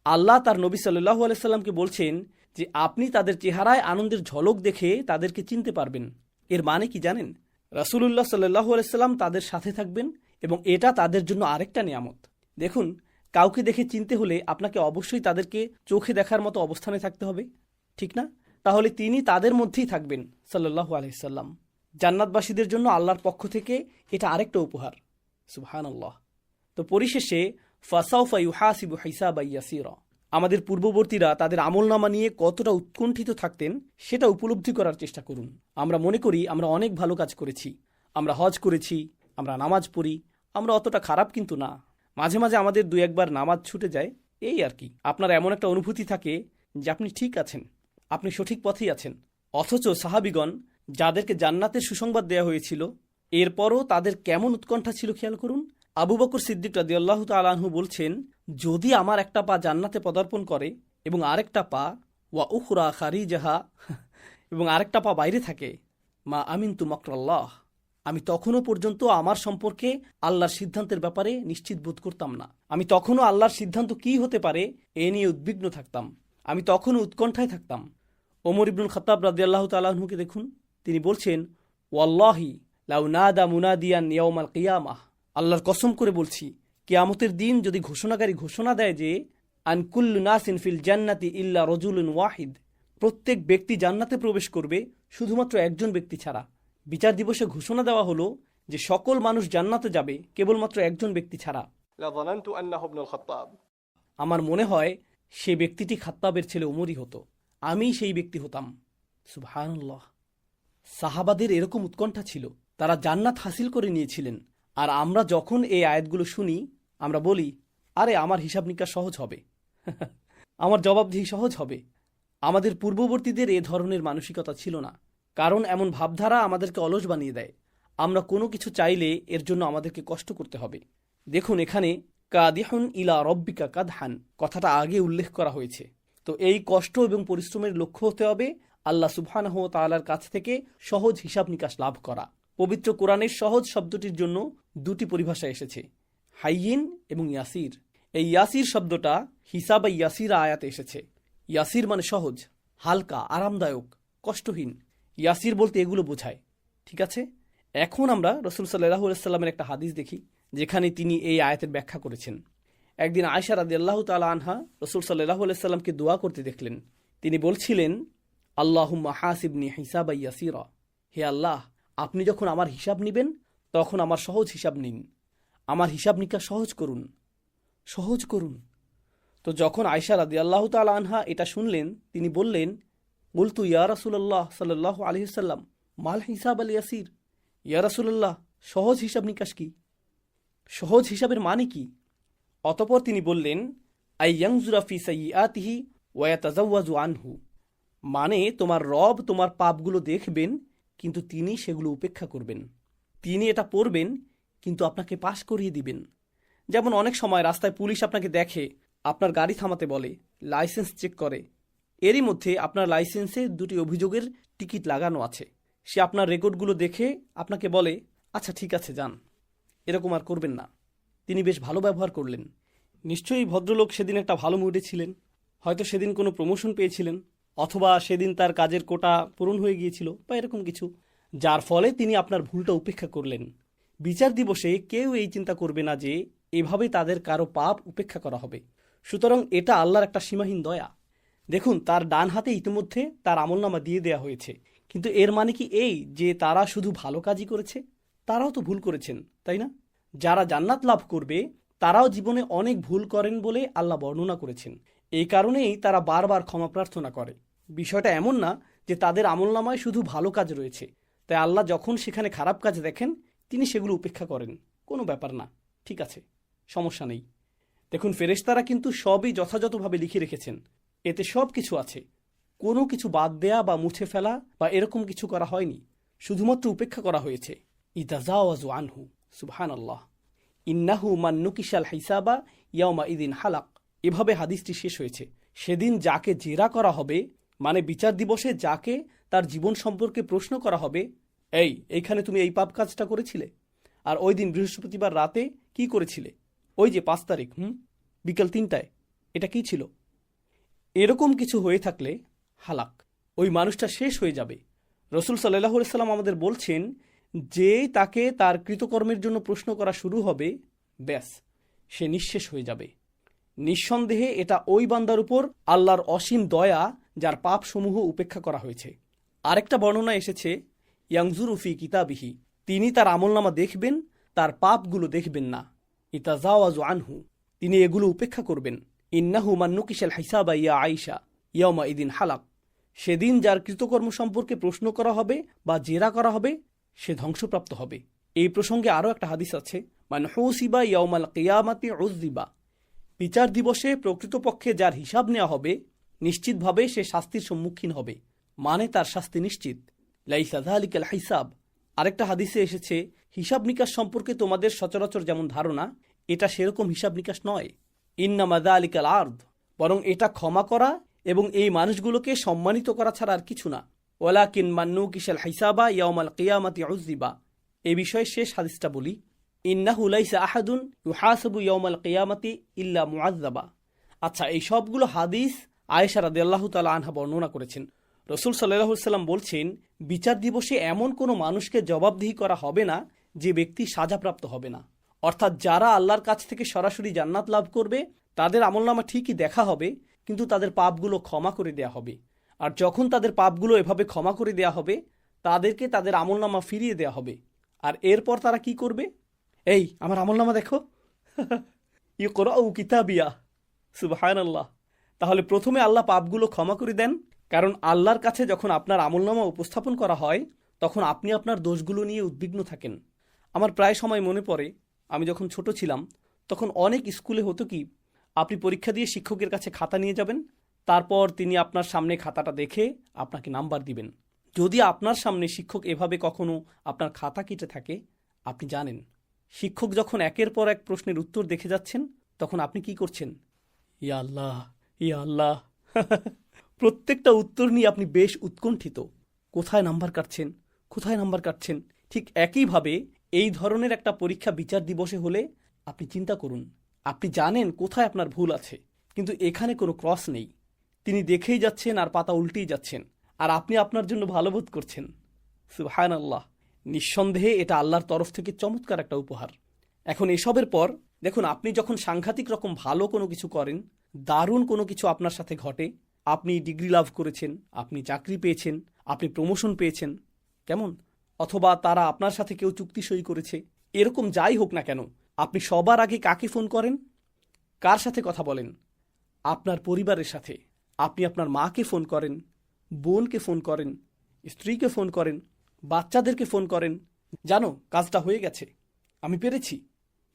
আল্লাহ তার নবী সাল্লাল্লাহু আলাইহি সাল্লামকে বলছেন যে আপনি তাদের চেহারায় আনন্দের ঝলক দেখে তাদেরকে চিনতে পারবেন। এর মানে কি জানেন? রাসূলুল্লাহ সাল্লাল্লাহু আলাইহি সাল্লাম তাদের সাথে থাকবেন এবং এটা তাদের জন্য আরেকটা নিয়ামত। দেখুন, কাউকে দেখে চিনতে হলে আপনাকে অবশ্যই তাদেরকে চোখে দেখার মতো অবস্থানে থাকতে হবে, ঠিক না? তাহলে তিনি তাদের মধ্যেই থাকবেন সাল্লাল্লাহু আলাইহি সাল্লাম। জান্নাতবাসীদের জন্য আল্লাহর পক্ষ থেকে এটা আরেকটা উপহার। সুবহানাল্লাহ। তো পরিশেষে ফাসাউফা ইউহাসিবু হিসাবা ইয়াসীরা, আমাদের পূর্ববর্তীরা তাদের আমলনামা নিয়ে কতটা উৎকণ্ঠিত থাকতেন সেটা উপলব্ধি করার চেষ্টা করুন। আমরা মনে করি আমরা অনেক ভালো কাজ করেছি, আমরা হজ করেছি, আমরা নামাজ পড়ি, আমরা অতটা খারাপ কিন্তু না। মাঝে মাঝে আমাদের 2-1 বার নামাজ ছুটে যায়, এই আর কি। আপনার এমন একটা অনুভূতি থাকে যে আপনি ঠিক আছেন, আপনি সঠিক পথেই আছেন। অথচ সাহাবিগণ যাদেরকে জান্নাতের সুসংবাদ দেয়া হয়েছিল এরপরও তাদের কেমন উৎকণ্ঠা ছিল খেয়াল করুন। আবু বকর সিদ্দিক রাদিয়াল্লাহু তাআলা আনহু বলছেন, যদি আমার একটা পা জান্নাতে পদার্পণ করে এবং আরেকটা পা ওয়া উখরা খারিজাহা এবং আরেকটা পা বাইরে থাকে, মা আমিনতু মাকরাল্লাহ, আমি তখনও পর্যন্ত আমার সম্পর্কে আল্লাহর সিদ্ধান্তের ব্যাপারে নিশ্চিত বোধ করতাম না। আমি তখনও আল্লাহর সিদ্ধান্ত কি হতে পারে এ নিয়ে উদ্বিগ্ন থাকতাম। আমি তখনও উৎকণ্ঠায় থাকতাম। ওমর ইবনুল খাত্তাব রাদিয়াল্লাহু তাআলা আনহুকে দেখুন, তিনি বলছেন, ওয়াল্লাহি লাউ নাদা মুনাদিয়ান ইয়াউমাল কিয়ামাহ, আল্লাহর কসম করে বলছি, কিয়ামতের দিন যদি ঘোষণাকারী ঘোষণা দেয় যে আন কুল্লু নাসিন ফিল জান্নাতি ইল্লা রাজুলুন ওয়াহিদ, প্রত্যেক ব্যক্তি জান্নাতে প্রবেশ করবে শুধুমাত্র একজন ব্যক্তি ছাড়া। বিচার দিবসে ঘোষণা দেওয়া হলো যে সকল মানুষ জান্নাতে যাবে কেবলমাত্র একজন ব্যক্তি ছাড়া। لظننت أنه ابن الخطاب। আমার মনে হয় সে ব্যক্তিটি খাত্তাবের ছেলে ওমরই হতো, আমি সেই ব্যক্তি হতাম। সুবহানাল্লাহ। সাহাবাদের এরকম উৎকণ্ঠা ছিল, তারা জান্নাত হাসিল করে নিয়েছিলেন। আর আমরা যখন এই আয়াতগুলো শুনি আমরা বলি, আরে আমার হিসাব নিকাশ সহজ হবে, আমার জবাবদিহি সহজ হবে। আমাদের পূর্ববর্তীদের এ ধরনের মানসিকতা ছিল না, কারণ এমন ভাবধারা আমাদেরকে অলস বানিয়ে দেয়। আমরা কোনো কিছু চাইলে এর জন্য আমাদেরকে কষ্ট করতে হবে। দেখুন, এখানে কাদিহুন ইলা রব্বিকা কাদহান কথাটা আগে উল্লেখ করা হয়েছে। তো এই কষ্ট এবং পরিশ্রমের লক্ষ্য হতে হবে আল্লাহ সুবহানাহু ওয়া তাআলার কাছ থেকে সহজ হিসাব নিকাশ লাভ করা। পবিত্র কোরআনের সহজ শব্দটির জন্য দুটি পরিভাষা এসেছে, হাইয়িন এবং ইয়াসির। এই ইয়াসির শব্দটা হিসাব ইয়াসির আয়াতে এসেছে। ইয়াসির মানে সহজ, হালকা, আরামদায়ক, কষ্টহীন। ইয়াসির বলতে এগুলো বোঝায়। ঠিক আছে, এখন আমরা রাসূল সাল্লাল্লাহু আলাইহি ওয়াসাল্লামের একটা হাদিস দেখি যেখানে তিনি এই আয়াতের ব্যাখ্যা করেছেন। একদিন আয়েশা রাদিয়াল্লাহু তাআলা আনহা রাসূল সাল্লাল্লাহু আলাইহি ওয়াসাল্লামকে দোয়া করতে দেখলেন। তিনি বলছিলেন, আল্লাহুম্মা হাসিবনি হিসাবা ইয়াসিরা, হে আল্লাহ, আপনি যখন আমার হিসাব নেবেন তখন আমার সহজ হিসাব নিন, আমার হিসাব নিকাশ সহজ করুন, সহজ করুন। তো যখন আয়েশা রাদিয়াল্লাহু তাআলা আনহা এটা শুনলেন, তিনি বললেন, বলতু ইয়া রাসূলুল্লাহ সাল্লাল্লাহু আলাইহি ওয়াসাল্লাম মাল হিসাব আল ইয়াসির, ইয়া রাসূলুল্লাহ, সহজ হিসাব নিকাশ কি? সহজ হিসাবের মানে কি? অতঃপর তিনি বললেন, আইয়ানজুরা ফি সাইয়্যাতিহি ওয়া ইয়াতাজাওয়াজু আনহু, মানে তোমার রব তোমার পাপগুলো দেখবেন কিন্তু তিনি সেগুলো উপেক্ষা করবেন। তিনি এটা পড়বেন কিন্তু আপনাকে পাশ করিয়ে দিবেন। যেমন অনেক সময় রাস্তায় পুলিশ আপনাকে দেখে, আপনার গাড়ি থামাতে বলে, লাইসেন্স চেক করে, এরই মধ্যে আপনার লাইসেন্সে দুটি অভিযোগের টিকিট লাগানো আছে। সে আপনার রেকর্ডগুলো দেখে আপনাকে বলে, আচ্ছা ঠিক আছে যান, এরকম আর করবেন না। তিনি বেশ ভালো ব্যবহার করলেন। নিশ্চয়ই ভদ্রলোক সেদিন একটা ভালো মুডে ছিলেন, হয়তো সেদিন কোনো প্রমোশন পেয়েছিলেন, অথবা সেদিন তার কাজের কোটা পূরণ হয়ে গিয়েছিল বা এরকম কিছু, যার ফলে তিনি আপনার ভুলটা উপেক্ষা করলেন। বিচার দিবসে কেউ এই চিন্তা করবে না যে এভাবে তাদের কারো পাপ উপেক্ষা করা হবে। সুতরাং এটা আল্লাহর একটা সীমাহীন দয়া। দেখুন, তার ডান হাতে ইতিমধ্যে তার আমলনামা দিয়ে দেয়া হয়েছে, কিন্তু এর মানে কি এই যে তারা শুধু ভালো কাজই করেছে? তারাও তো ভুল করেছেন, তাই না? যারা জান্নাত লাভ করবে তারাও জীবনে অনেক ভুল করেন বলে আল্লাহ বর্ণনা করেছেন। এই কারণেই তারা বারবার ক্ষমা প্রার্থনা করে। বিষয়টা এমন না যে তাদের আমলনামায় শুধু ভালো কাজ রয়েছে, তাই আল্লাহ যখন সেখানে খারাপ কাজ দেখেন তিনি সেগুলো উপেক্ষা করেন। কোনো ব্যাপার না, ঠিক আছে, সমস্যা নেই। দেখুন, ফেরেশতারা কিন্তু সবই যথাযথভাবে লিখে রেখেছেন, এতে সব কিছু আছে। কোনো কিছু বাদ দেয়া বা মুছে ফেলা বা এরকম কিছু করা হয়নি, শুধুমাত্র উপেক্ষা করা হয়েছে। ইতাজাওয়াজু আনহু, সুবহানাল্লাহ, ইন্নাহু মান নুকিশাল হিসাবা ইয়াউমা ইদিন হালাক। এভাবে হাদিসটি শেষ হয়েছে। সেদিন যাকে জেরা করা হবে, মানে বিচার দিবসে যাকে তার জীবন সম্পর্কে প্রশ্ন করা হবে, এইখানে তুমি এই পাপ কাজটা করেছিলে, আর ওই দিন বৃহস্পতিবার রাতে কি করেছিলে, ওই যে 5 তারিখ বিকাল 3টায় এটা কি ছিল, এরকম কিছু হয়ে থাকলে হালাক, ওই মানুষটা শেষ হয়ে যাবে। রাসূল সাল্লাল্লাহু আলাইহি ওয়াসাল্লাম আমাদের বলছেন যে তাকে তার কৃতকর্মের জন্য প্রশ্ন করা শুরু হবে, ব্যাস সে নিঃশেষ হয়ে যাবে। নিঃসন্দেহে এটা ওই বান্দার উপর আল্লাহর অসীম দয়া যার পাপসমূহ উপেক্ষা করা হয়েছে। আরেকটা বর্ণনা এসেছে, ইয়ানজুরু ফি কিতাবিহি, তিনি তার আমলনামা দেখবেন, তার পাপগুলো দেখবেন না। ইতাজাওয়াজু আনহু, তিনি এগুলো উপেক্ষা করবেন। ইন্নাহু মান নুকিশাল হিসাবা ইয়া আয়েশা ইয়াউমা ইদিন হালাক, সেদিন যার কৃতকর্ম সম্পর্কে প্রশ্ন করা হবে বা জেরা করা হবে সে ধ্বংসপ্রাপ্ত হবে। এই প্রসঙ্গে আরও একটা হাদিস আছে, মান হুসিবা ইয়াউমাল কিয়ামাতি উযযিবা, বিচার দিবসে প্রকৃতপক্ষে যার হিসাব নেওয়া হবে নিশ্চিতভাবে সে শাস্তির সম্মুখীন হবে। মানে তার শাস্তি নিশ্চিত। লাইসা যালিকাল হিসাব। আরেকটা হাদিসে এসেছে, হিসাব নিকাশ সম্পর্কে তোমাদের সচরাচর যেমন ধারণা, এটা সেরকম হিসাব নিকাশ নয়। ইন্নামা যালিকাল আরদ, বরং এটা ক্ষমা করা এবং এই মানুষগুলোকে সম্মানিত করা ছাড়া আর কিছু না। ওয়ালাকিন মান্নু কিসাল হিসাবা ইয়াউমাল কিয়ামাতি উযিবা। এই বিষয়ে শেষ হাদিসটা বলি, ইন্নাহু লাইসা আহাদুন ইউহাসাবু ইয়াউমাল কিয়ামাতি ইল্লা মুআযযাবা। আচ্ছা, এই সবগুলো হাদিস আয়েশা রাদিয়াল্লাহু তাআলা আনহা বর্ণনা করেছেন। রাসূল সাল্লাল্লাহু আলাইহি ওয়াসাল্লাম বলছেন, বিচার দিবসে এমন কোনো মানুষকে জবাবদিহি করা হবে না যে ব্যক্তি সাজাপ্রাপ্ত হবে না। অর্থাৎ যারা আল্লাহর কাছ থেকে সরাসরি জান্নাত লাভ করবে তাদের আমলনামা ঠিকই দেখা হবে, কিন্তু তাদের পাপগুলো ক্ষমা করে দেয়া হবে। আর যখন তাদের পাপগুলো এভাবে ক্ষমা করে দেয়া হবে, তাদেরকে তাদের আমলনামা ফিরিয়ে দেয়া হবে। আর এরপর তারা কি করবে? এই আমার আমলনামা দেখো, ইকরাউ কিতাবিয়া। সুবহানাল্লাহ। তাহলে প্রথমে আল্লাহ পাপগুলো ক্ষমা করে দেন, কারণ আল্লাহর কাছে যখন আপনার আমলনামা উপস্থাপন করা হয় তখন আপনি আপনার দোষগুলো নিয়ে উদ্বিগ্ন থাকেন। আমার প্রায় সময় মনে পড়ে, আমি যখন ছোট ছিলাম তখন অনেক স্কুলে হতো কি, আপনি পরীক্ষা দিয়ে শিক্ষকের কাছে খাতা নিয়ে যাবেন, তারপর তিনি আপনার সামনে খাতাটা দেখে আপনাকে নাম্বার দিবেন। যদি আপনার সামনে শিক্ষক এভাবে কখনো আপনার খাতা কেটে থাকে, আপনি জানেন শিক্ষক যখন একের পর এক প্রশ্নের উত্তর দেখে যাচ্ছেন, তখন আপনি কি করছেন? ইয়া আল্লাহ, ইয়া আল্লাহ। প্রত্যেকটা উত্তর নিয়ে আপনি বেশ উৎকণ্ঠিত, কোথায় নাম্বার কাটছেন, কোথায় নাম্বার কাটছেন। ঠিক একইভাবে এই ধরনের একটা পরীক্ষা বিচার দিবসে হলে আপনি চিন্তা করুন, আপনি জানেন কোথায় আপনার ভুল আছে, কিন্তু এখানে কোনো ক্রস নেই। তিনি দেখেই যাচ্ছেন আর পাতা উল্টেই যাচ্ছেন, আর আপনি আপনার জন্য ভালো বোধ করছেন। সুবহানাল্লাহ। নিঃসন্দেহে এটা আল্লাহর তরফ থেকে চমৎকার একটা উপহার। এখন এসবের পর দেখুন, আপনি যখন সাংঘাতিক রকম ভালো কোনো কিছু করেন, দারুণ কোনো কিছু আপনার সাথে ঘটে, আপনি ডিগ্রি লাভ করেছেন, আপনি চাকরি পেয়েছেন, আপনি প্রমোশন পেয়েছেন, কেমন, অথবা তারা আপনার সাথে কেউ চুক্তি সই করেছে, এরকম যাই হোক না কেন, আপনি সবার আগে কাকে ফোন করেন? কার সাথে কথা বলেন? আপনার পরিবারের সাথে। আপনি আপনার মাকে ফোন করেন, বোনকে ফোন করেন, স্ত্রীকে ফোন করেন, বাচ্চাদেরকে ফোন করেন, জানো কাজটা হয়ে গেছে, আমি পেরেছি,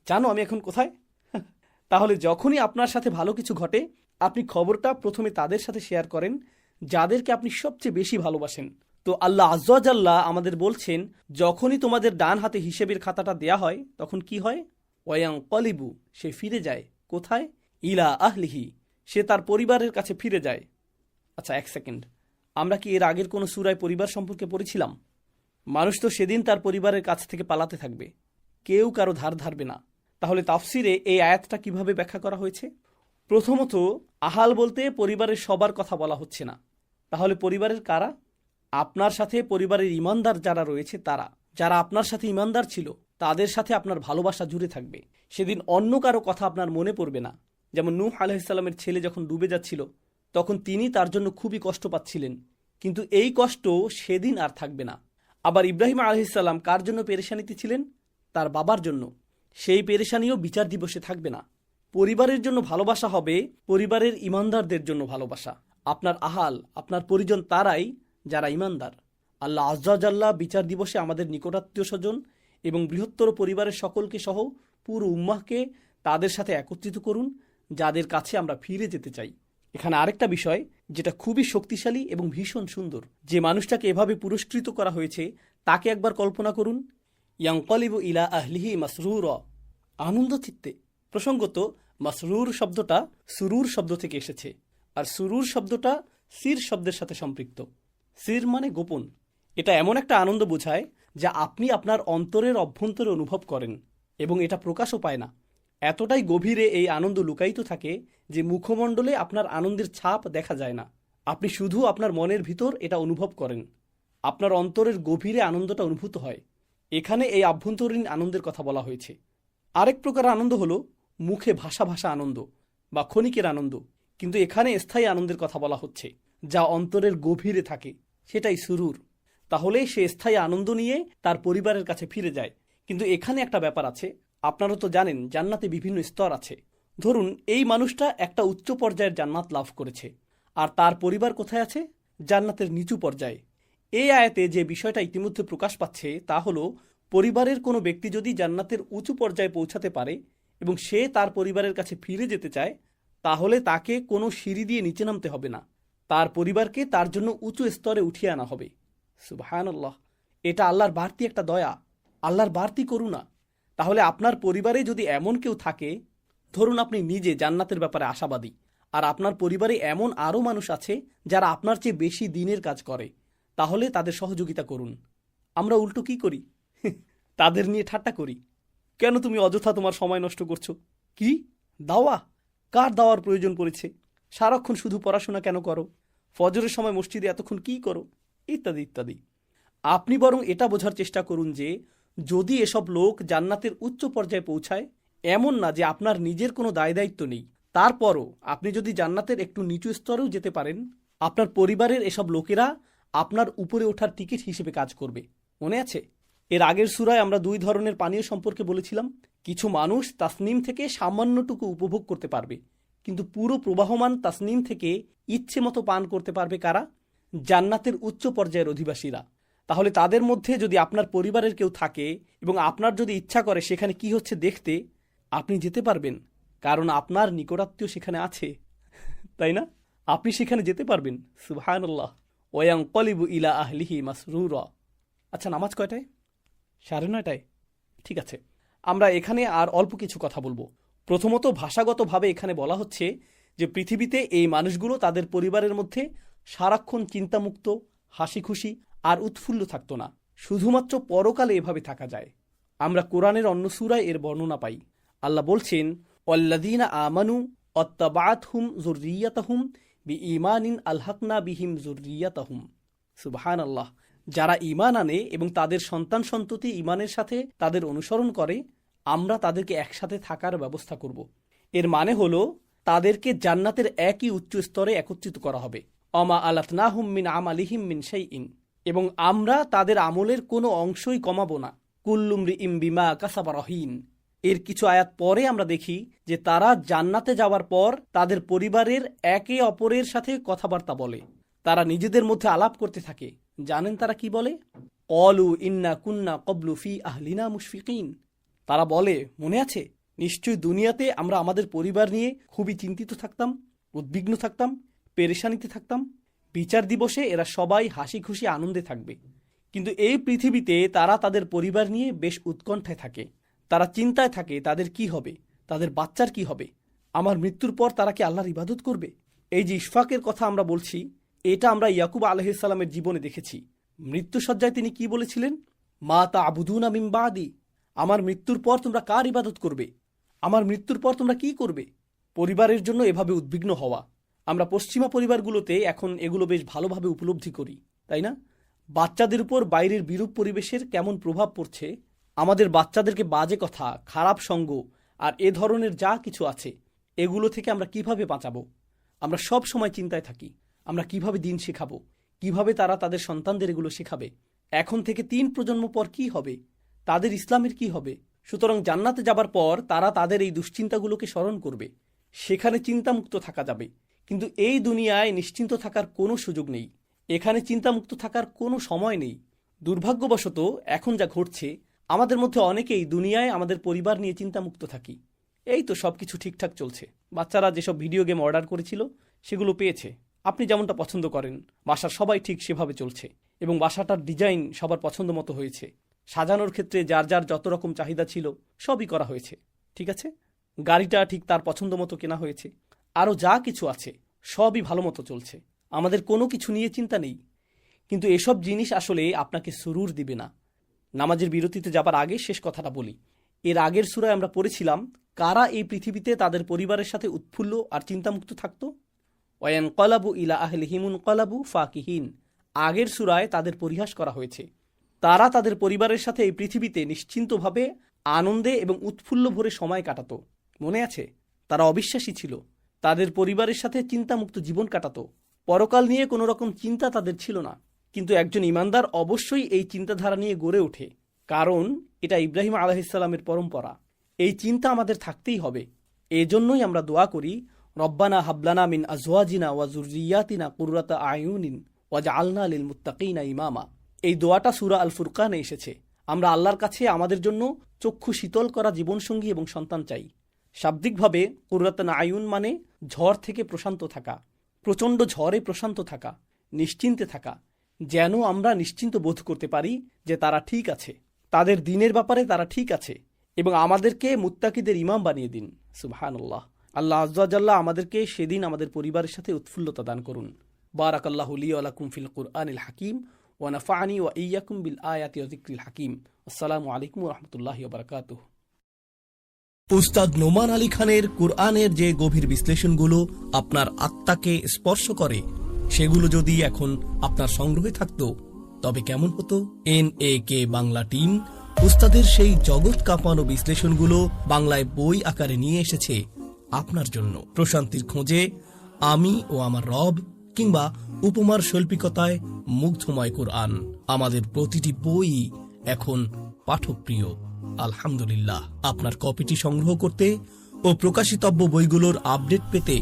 জানো আমি এখন কোথায়। তাহলে যখনই আপনার সাথে ভালো কিছু ঘটে, আপনি খবরটা প্রথমে তাদের সাথে শেয়ার করেন যাদেরকে আপনি সবচেয়ে বেশি ভালোবাসেন। তো আল্লাহ আজ্জা ওয়া জাল্লা আমাদের বলছেন, যখনই তোমাদের ডান হাতে হিসেবের খাতাটা দেয়া হয়, তখন কি হয়? ওয়ায়ানকলিবু, সে ফিরে যায় কোথায়? ইলা আহলিহি, সে তার পরিবারের কাছে ফিরে যায়। আচ্ছা, এক সেকেন্ড, আমরা কি এর আগের কোনো সূরায় পরিবার সম্পর্কে পড়েছিলাম? মানুষ তো সেদিন তার পরিবারের কাছ থেকে পালাতে থাকবে, কেউ কারো ধার ধারবে না। তাহলে তাফসিরে এই আয়াতটা কিভাবে ব্যাখ্যা করা হয়েছে? প্রথমত, আহাল বলতে পরিবারের সবার কথা বলা হচ্ছে না। তাহলে পরিবারের কারা? আপনার সাথে পরিবারের ইমানদার যারা রয়েছে তারা, যারা আপনার সাথে ইমানদার ছিল, তাদের সাথে আপনার ভালোবাসা জুড়ে থাকবে। সেদিন অন্য কারো কথা আপনার মনে পড়বে না। যেমন নূহ আলাইহিস সালামের ছেলে যখন ডুবে যাচ্ছিল, তখন তিনি তার জন্য খুবই কষ্ট পাচ্ছিলেন, কিন্তু এই কষ্ট সেদিন আর থাকবে না। আবার ইব্রাহিম আলাইহিস সালাম কার জন্য পেরেশানিতে ছিলেন? তার বাবার জন্য। সেই পেরেশানিও বিচার দিবসে থাকবে না। পরিবারের জন্য ভালোবাসা হবে পরিবারের ইমানদারদের জন্য ভালোবাসা। আপনার আহাল, আপনার পরিজন তারাই যারা ইমানদার। আল্লাহ আজ্জা ওয়া জাল্লা বিচার দিবসে আমাদের নিকটাত্মীয় স্বজন এবং বৃহত্তর পরিবারের সকলকে সহ পুরো উম্মাহকে তাদের সাথে একত্রিত করুন যাদের কাছে আমরা ফিরে যেতে চাই। এখানে আরেকটা বিষয় যেটা খুবই শক্তিশালী এবং ভীষণ সুন্দর, যে মানুষটাকে এভাবে পুরস্কৃত করা হয়েছে তাকে একবার কল্পনা করুন। ইয়ানকলিবু ইলা আহলিহি মাসরুরা, আনন্দ চিত্তে। প্রসঙ্গত, মাসরুর শব্দটা সুরুর শব্দ থেকে এসেছে, আর সুরুর শব্দটা সির শব্দের সাথে সম্পৃক্ত। সির মানে গোপন। এটা এমন একটা আনন্দ বোঝায় যা আপনি আপনার অন্তরের অভ্যন্তরে অনুভব করেন এবং এটা প্রকাশও পায় না। এতটাই গভীরে এই আনন্দ লুকায়িত থাকে যে মুখমণ্ডলে আপনার আনন্দের ছাপ দেখা যায় না। আপনি শুধু আপনার মনের ভিতর এটা অনুভব করেন। আপনার অন্তরের গভীরে আনন্দটা অনুভূত হয়। এখানে এই আভ্যন্তরীণ আনন্দের কথা বলা হয়েছে। আরেক প্রকার আনন্দ হলো মুখে ভাষা ভাষা আনন্দ বা ক্ষণিকের আনন্দ, কিন্তু এখানে স্থায়ী আনন্দের কথা বলা হচ্ছে যা অন্তরের গভীরে থাকে, সেটাই সুরুর। তাহলে সে স্থায়ী আনন্দ নিয়ে তার পরিবারের কাছে ফিরে যায়। কিন্তু এখানে একটা ব্যাপার আছে, আপনারা তো জানেন জান্নাতে বিভিন্ন স্তর আছে। ধরুন এই মানুষটা একটা উচ্চ পর্যায়ের জান্নাত লাভ করেছে, আর তার পরিবার কোথায় আছে? জান্নাতের নিচু পর্যায়ে। এই আয়াতে যে বিষয়টা ইতিমধ্যে প্রকাশ পাচ্ছে তা হলো, পরিবারের কোনো ব্যক্তি যদি জান্নাতের উঁচু পর্যায়ে পৌঁছাতে পারে এবং সে তার পরিবারের কাছে ফিরে যেতে চায়, তাহলে তাকে কোনো সিঁড়ি দিয়ে নিচে নামতে হবে না। তার পরিবারকে তার জন্য উঁচু স্তরে উঠিয়ে আনা হবে। সুবহানাল্লাহ, এটা আল্লাহর বাড়তি একটা দয়া, আল্লাহর বাড়তি করুণা। তাহলে আপনার পরিবারে যদি এমন কেউ থাকে, ধরুন আপনি নিজে জান্নাতের ব্যাপারে আশাবাদী, আর আপনার পরিবারে এমন আরও মানুষ আছে যারা আপনার চেয়ে বেশি দিনের কাজ করে, তাহলে তাদের সহযোগিতা করুন। আমরা উল্টো কি করি? তাদের নিয়ে ঠাট্টা করি। কেন তুমি অযথা তোমার সময় নষ্ট করছো? কি দাওয়া? কার দাওয়ার প্রয়োজন পড়েছে? সারাক্ষণ শুধু পড়াশোনা কেন করো? ফজরের সময় মসজিদে এতক্ষণ কি করো? ইত্যাদি ইত্যাদি। আপনি বরং এটা বোঝার চেষ্টা করুন যে যদি এসব লোক জান্নাতের উচ্চ পর্যায়ে পৌঁছায়, এমন না যে আপনার নিজের কোনো দায় দায়িত্ব নেই, তারপরও আপনি যদি জান্নাতের একটু নিচু স্তরেও যেতে পারেন, আপনার পরিবারের এসব লোকেরা আপনার উপরে ওঠার টিকিট হিসেবে কাজ করবে। মনে আছে? এর আগের সূরায় আমরা 2 ধরনের পানীয় সম্পর্কে বলেছিলাম। কিছু মানুষ তাসনিম থেকে সামান্যটুকু উপভোগ করতে পারবে, কিন্তু পুরো প্রবাহমান তাসনিম থেকে ইচ্ছে মতো পান করতে পারবে কারা? জান্নাতের উচ্চ পর্যায়ের অধিবাসীরা। তাহলে তাদের মধ্যে যদি আপনার পরিবারের কেউ থাকে এবং আপনার যদি ইচ্ছা করে সেখানে কি হচ্ছে দেখতে, আপনি যেতে পারবেন, কারণ আপনার নিকটাত্মীয় সেখানে আছে, তাই না? আপনি সেখানে যেতে পারবেন। সুবহানাল্লাহ। ওয়ায়ানকলিবু ইলা আহলিহি মাসরুরা। আচ্ছা, নামাজ কয়টায়? 9:30। ঠিক আছে, আমরা এখানে আর অল্প কিছু কথা বলবো। প্রথমত, ভাষাগতভাবে এখানে বলা হচ্ছে যে পৃথিবীতে এই মানুষগুলো তাদের পরিবারের মধ্যে সারাক্ষণ চিন্তামুক্ত, হাসি খুশি আর উৎফুল্ল থাকতো না। শুধুমাত্র পরকালে এভাবে থাকা যায়। আমরা কোরআনের অন্য সূরায় এর বর্ণনা পাই। আল্লাহ বলছেন, ওয়াল্লাযীনা আমানু ওয়াত্তাবাআতহুম যুররিয়াতাহুম বিঈমানিন আলহাকনা বিহিম যুররিয়াতাহুম। সুবহানাল্লাহ। যারা ঈমান আনে এবং তাদের সন্তান সন্ততি ঈমানের সাথে তাদের অনুসরণ করে, আমরা তাদেরকে একসাথে থাকার ব্যবস্থা করব। এর মানে হলো তাদেরকে জান্নাতের একই উচ্চ স্তরে একত্রিত করা হবে। অমা আলাতনাহুম মিন আমালিহিম মিন শাইইন। এবং আমরা তাদের আমলের কোনো অংশই কমাবো না। কুল্লুম রিইম বিমা কাসাবা রহিন। এর কিছু আয়াত পরে আমরা দেখি যে তারা জান্নাতে যাওয়ার পর তাদের পরিবারের একে অপরের সাথে কথাবার্তা বলে। তারা নিজেদের মধ্যে আলাপ করতে থাকে। জানেন তারা কি বলে? ক্বালু ইন্না কুন্না ক্বাবলু ফি আহলিনা মুশফিকিন। তারা বলে, মনে আছে, নিশ্চয়ই দুনিয়াতে আমরা আমাদের পরিবার নিয়ে খুবই চিন্তিত থাকতাম, উদ্বিগ্ন থাকতাম, পেরেশানিতে থাকতাম। বিচার দিবসে এরা সবাই হাসি খুশি আনন্দে থাকবে, কিন্তু এই পৃথিবীতে তারা তাদের পরিবার নিয়ে বেশ উৎকণ্ঠায় থাকে। তারা চিন্তায় থাকে তাদের কি হবে, তাদের বাচ্চার কি হবে, আমার মৃত্যুর পর তারা কি আল্লাহর ইবাদত করবে? এই যে ইশফাকের কথা আমরা বলছি, এটা আমরা ইয়াকুব আলাইহিস সালামের জীবনে দেখেছি। মৃত্যুসজ্জায় তিনি কি বলেছিলেন? মা তা'বুদুনা মিন বাদি। আমার মৃত্যুর পর তোমরা কার ইবাদত করবে? আমার মৃত্যুর পর তোমরা কি করবে? পরিবারের জন্য এভাবে উদ্বিগ্ন হওয়া। আমরা পশ্চিমা পরিবারগুলোতে এখন এগুলো বেশ ভালোভাবে উপলব্ধি করি, তাই না? বাচ্চাদের উপর বাইরের বিরূপ পরিবেশের কেমন প্রভাব পড়ছে, আমাদের বাচ্চাদেরকে বাজে কথা, খারাপ সঙ্গ আর এ ধরনের যা কিছু আছে, এগুলো থেকে আমরা কিভাবে বাঁচাবো? আমরা সব সময় চিন্তায় থাকি, আমরা কিভাবে দিন শেখাবো, কিভাবে তারা তাদের সন্তানদের এগুলো শেখাবে, এখন থেকে 3 প্রজন্ম পর কি হবে, তাদের ইসলামের কি হবে। সুতরাং জান্নাতে যাবার পর তারা তাদের এই দুশ্চিন্তাগুলোকে স্মরণ করবে, সেখানে চিন্তামুক্ত থাকা যাবে। কিন্তু এই দুনিয়ায় নিশ্চিন্ত থাকার কোনো সুযোগ নেই, এখানে চিন্তামুক্ত থাকার কোনো সময় নেই। দুর্ভাগ্যবশত এখন যা ঘটছে, আমাদের মধ্যে অনেকেই দুনিয়ায় আমাদের পরিবার নিয়ে চিন্তামুক্ত থাকি। এই তো সব কিছু ঠিকঠাক চলছে, বাচ্চারা যেসব ভিডিও গেম অর্ডার করেছিল সেগুলো পেয়েছে, আপনি যেমনটা পছন্দ করেন বাসার সবাই ঠিক সেভাবে চলছে, এবং বাসাটার ডিজাইন সবার পছন্দ মতো হয়েছে, সাজানোর ক্ষেত্রে যার যার যত রকম চাহিদা ছিল সবই করা হয়েছে, ঠিক আছে, গাড়িটা ঠিক তার পছন্দ মতো কেনা হয়েছে, আরও যা কিছু আছে সবই ভালো মতো চলছে, আমাদের কোনো কিছু নিয়ে চিন্তা নেই। কিন্তু এসব জিনিস আসলে আপনাকে সুরুর দিবে না। নামাজের বিরতিতে যাবার আগে শেষ কথাটা বলি। এর আগের সূরায় আমরা পড়েছিলাম কারা এই পৃথিবীতে তাদের পরিবারের সাথে উৎফুল্ল আর চিন্তামুক্ত থাকত। ওয়ায়ানকলাবু ইলা আহলিহিম মুনকালাবু ফাকিহিন। আগের সূরায় তাদের পরিহাস করা হয়েছে। তারা তাদের পরিবারের সাথে এই পৃথিবীতে নিশ্চিন্তভাবে আনন্দে এবং উৎফুল্ল ভরে সময় কাটাত। মনে আছে? তারা অবিশ্বাসী ছিল, তাদের পরিবারের সাথে চিন্তামুক্ত জীবন কাটাত, পরকাল নিয়ে কোনো রকম চিন্তা তাদের ছিল না। কিন্তু একজন ইমানদার অবশ্যই এই চিন্তাধারা নিয়ে গড়ে ওঠে, কারণ এটা ইব্রাহিম আলাইহিস সালামের পরম্পরা। এই চিন্তা আমাদের থাকতেই হবে। এজন্যই আমরা দোয়া করি, রব্বানা হাবলানা মিন আজওয়াজিনা ওয়া যুররিয়াতিনা কুররাতা আয়ুনিন ওয়াজআলনা লিল মুত্তাকিনা ইমামা। এই দোয়াটা সূরা আল ফুরকানে এসেছে। আমরা আল্লাহর কাছে আমাদের জন্য চক্ষু শীতল করা জীবনসঙ্গী এবং সন্তান চাই। শাব্দিকভাবে কুররাতান আয়ুন মানে ঝড় থেকে প্রশান্ত থাকা, প্রচণ্ড ঝড়ে প্রশান্ত থাকা, নিশ্চিন্তে থাকা, যেন আমরা নিশ্চিন্ত বোধ করতে পারি যে তারা ঠিক আছে, তাদের দিনের ব্যাপারে তারা ঠিক আছে, এবং আমাদেরকে মুত্তাকিদের ইমাম বানিয়ে দিন। সুবহানাল্লাহ। আল্লাহ আযজা ওয়া জাল্লা আমাদেরকে সেদিন আমাদের পরিবারের সাথে উৎফুল্লতা দান করুন। বারাকাল্লাহু লি ওয়া লাকুম ফিল কুরআনিল হাকিম ওয়া নাফা'আনি ওয়া ইয়্যাকুম বিল আয়াতি ওয়া যিকরিল হাকিম। আসসালামু আলাইকুম ওয়া রাহমাতুল্লাহি ওয়া বারাকাতুহু। উস্তাদ নোমান আলী খানের কুরআনের যে গভীর বিশ্লেষণগুলো আপনার আত্মাকে স্পর্শ করে, সেগুলো যদি এখন আপনার সংগ্রহে থাকতো তবে কেমন হতো? NAK বাংলা টিম উস্তাদের সেই জগৎ কাঁপানো বিশ্লেষণগুলো বাংলায় বই আকারে নিয়ে এসেছে আপনার জন্য। প্রশান্তির খোঁজে, আমি ও আমার রব, কিংবা উপমার শৈল্পিকতায় মুগ্ধময় কুরআন, আমাদের প্রতিটি বই এখন পাঠকপ্রিয়। আলহামদুলিল্লাহ। আপনার কপিটি সংগ্রহ করতে ও প্রকাশিতব্য বইগুলোর আপডেট পেতে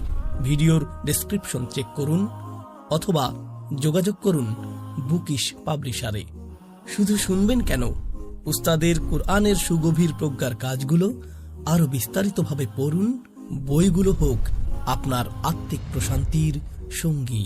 ভিডিওর ডেসক্রিপশন চেক করুন অথবা যোগাযোগ করুন বুকিশ পাবলিশারে। শুধু শুনবেন কেন, উস্তাদের কুরআনের সুগভীর প্রজ্ঞার কাজগুলো আরো বিস্তারিতভাবে পড়ুন। বইগুলো হোক আপনার আত্মিক প্রশান্তির সঙ্গী।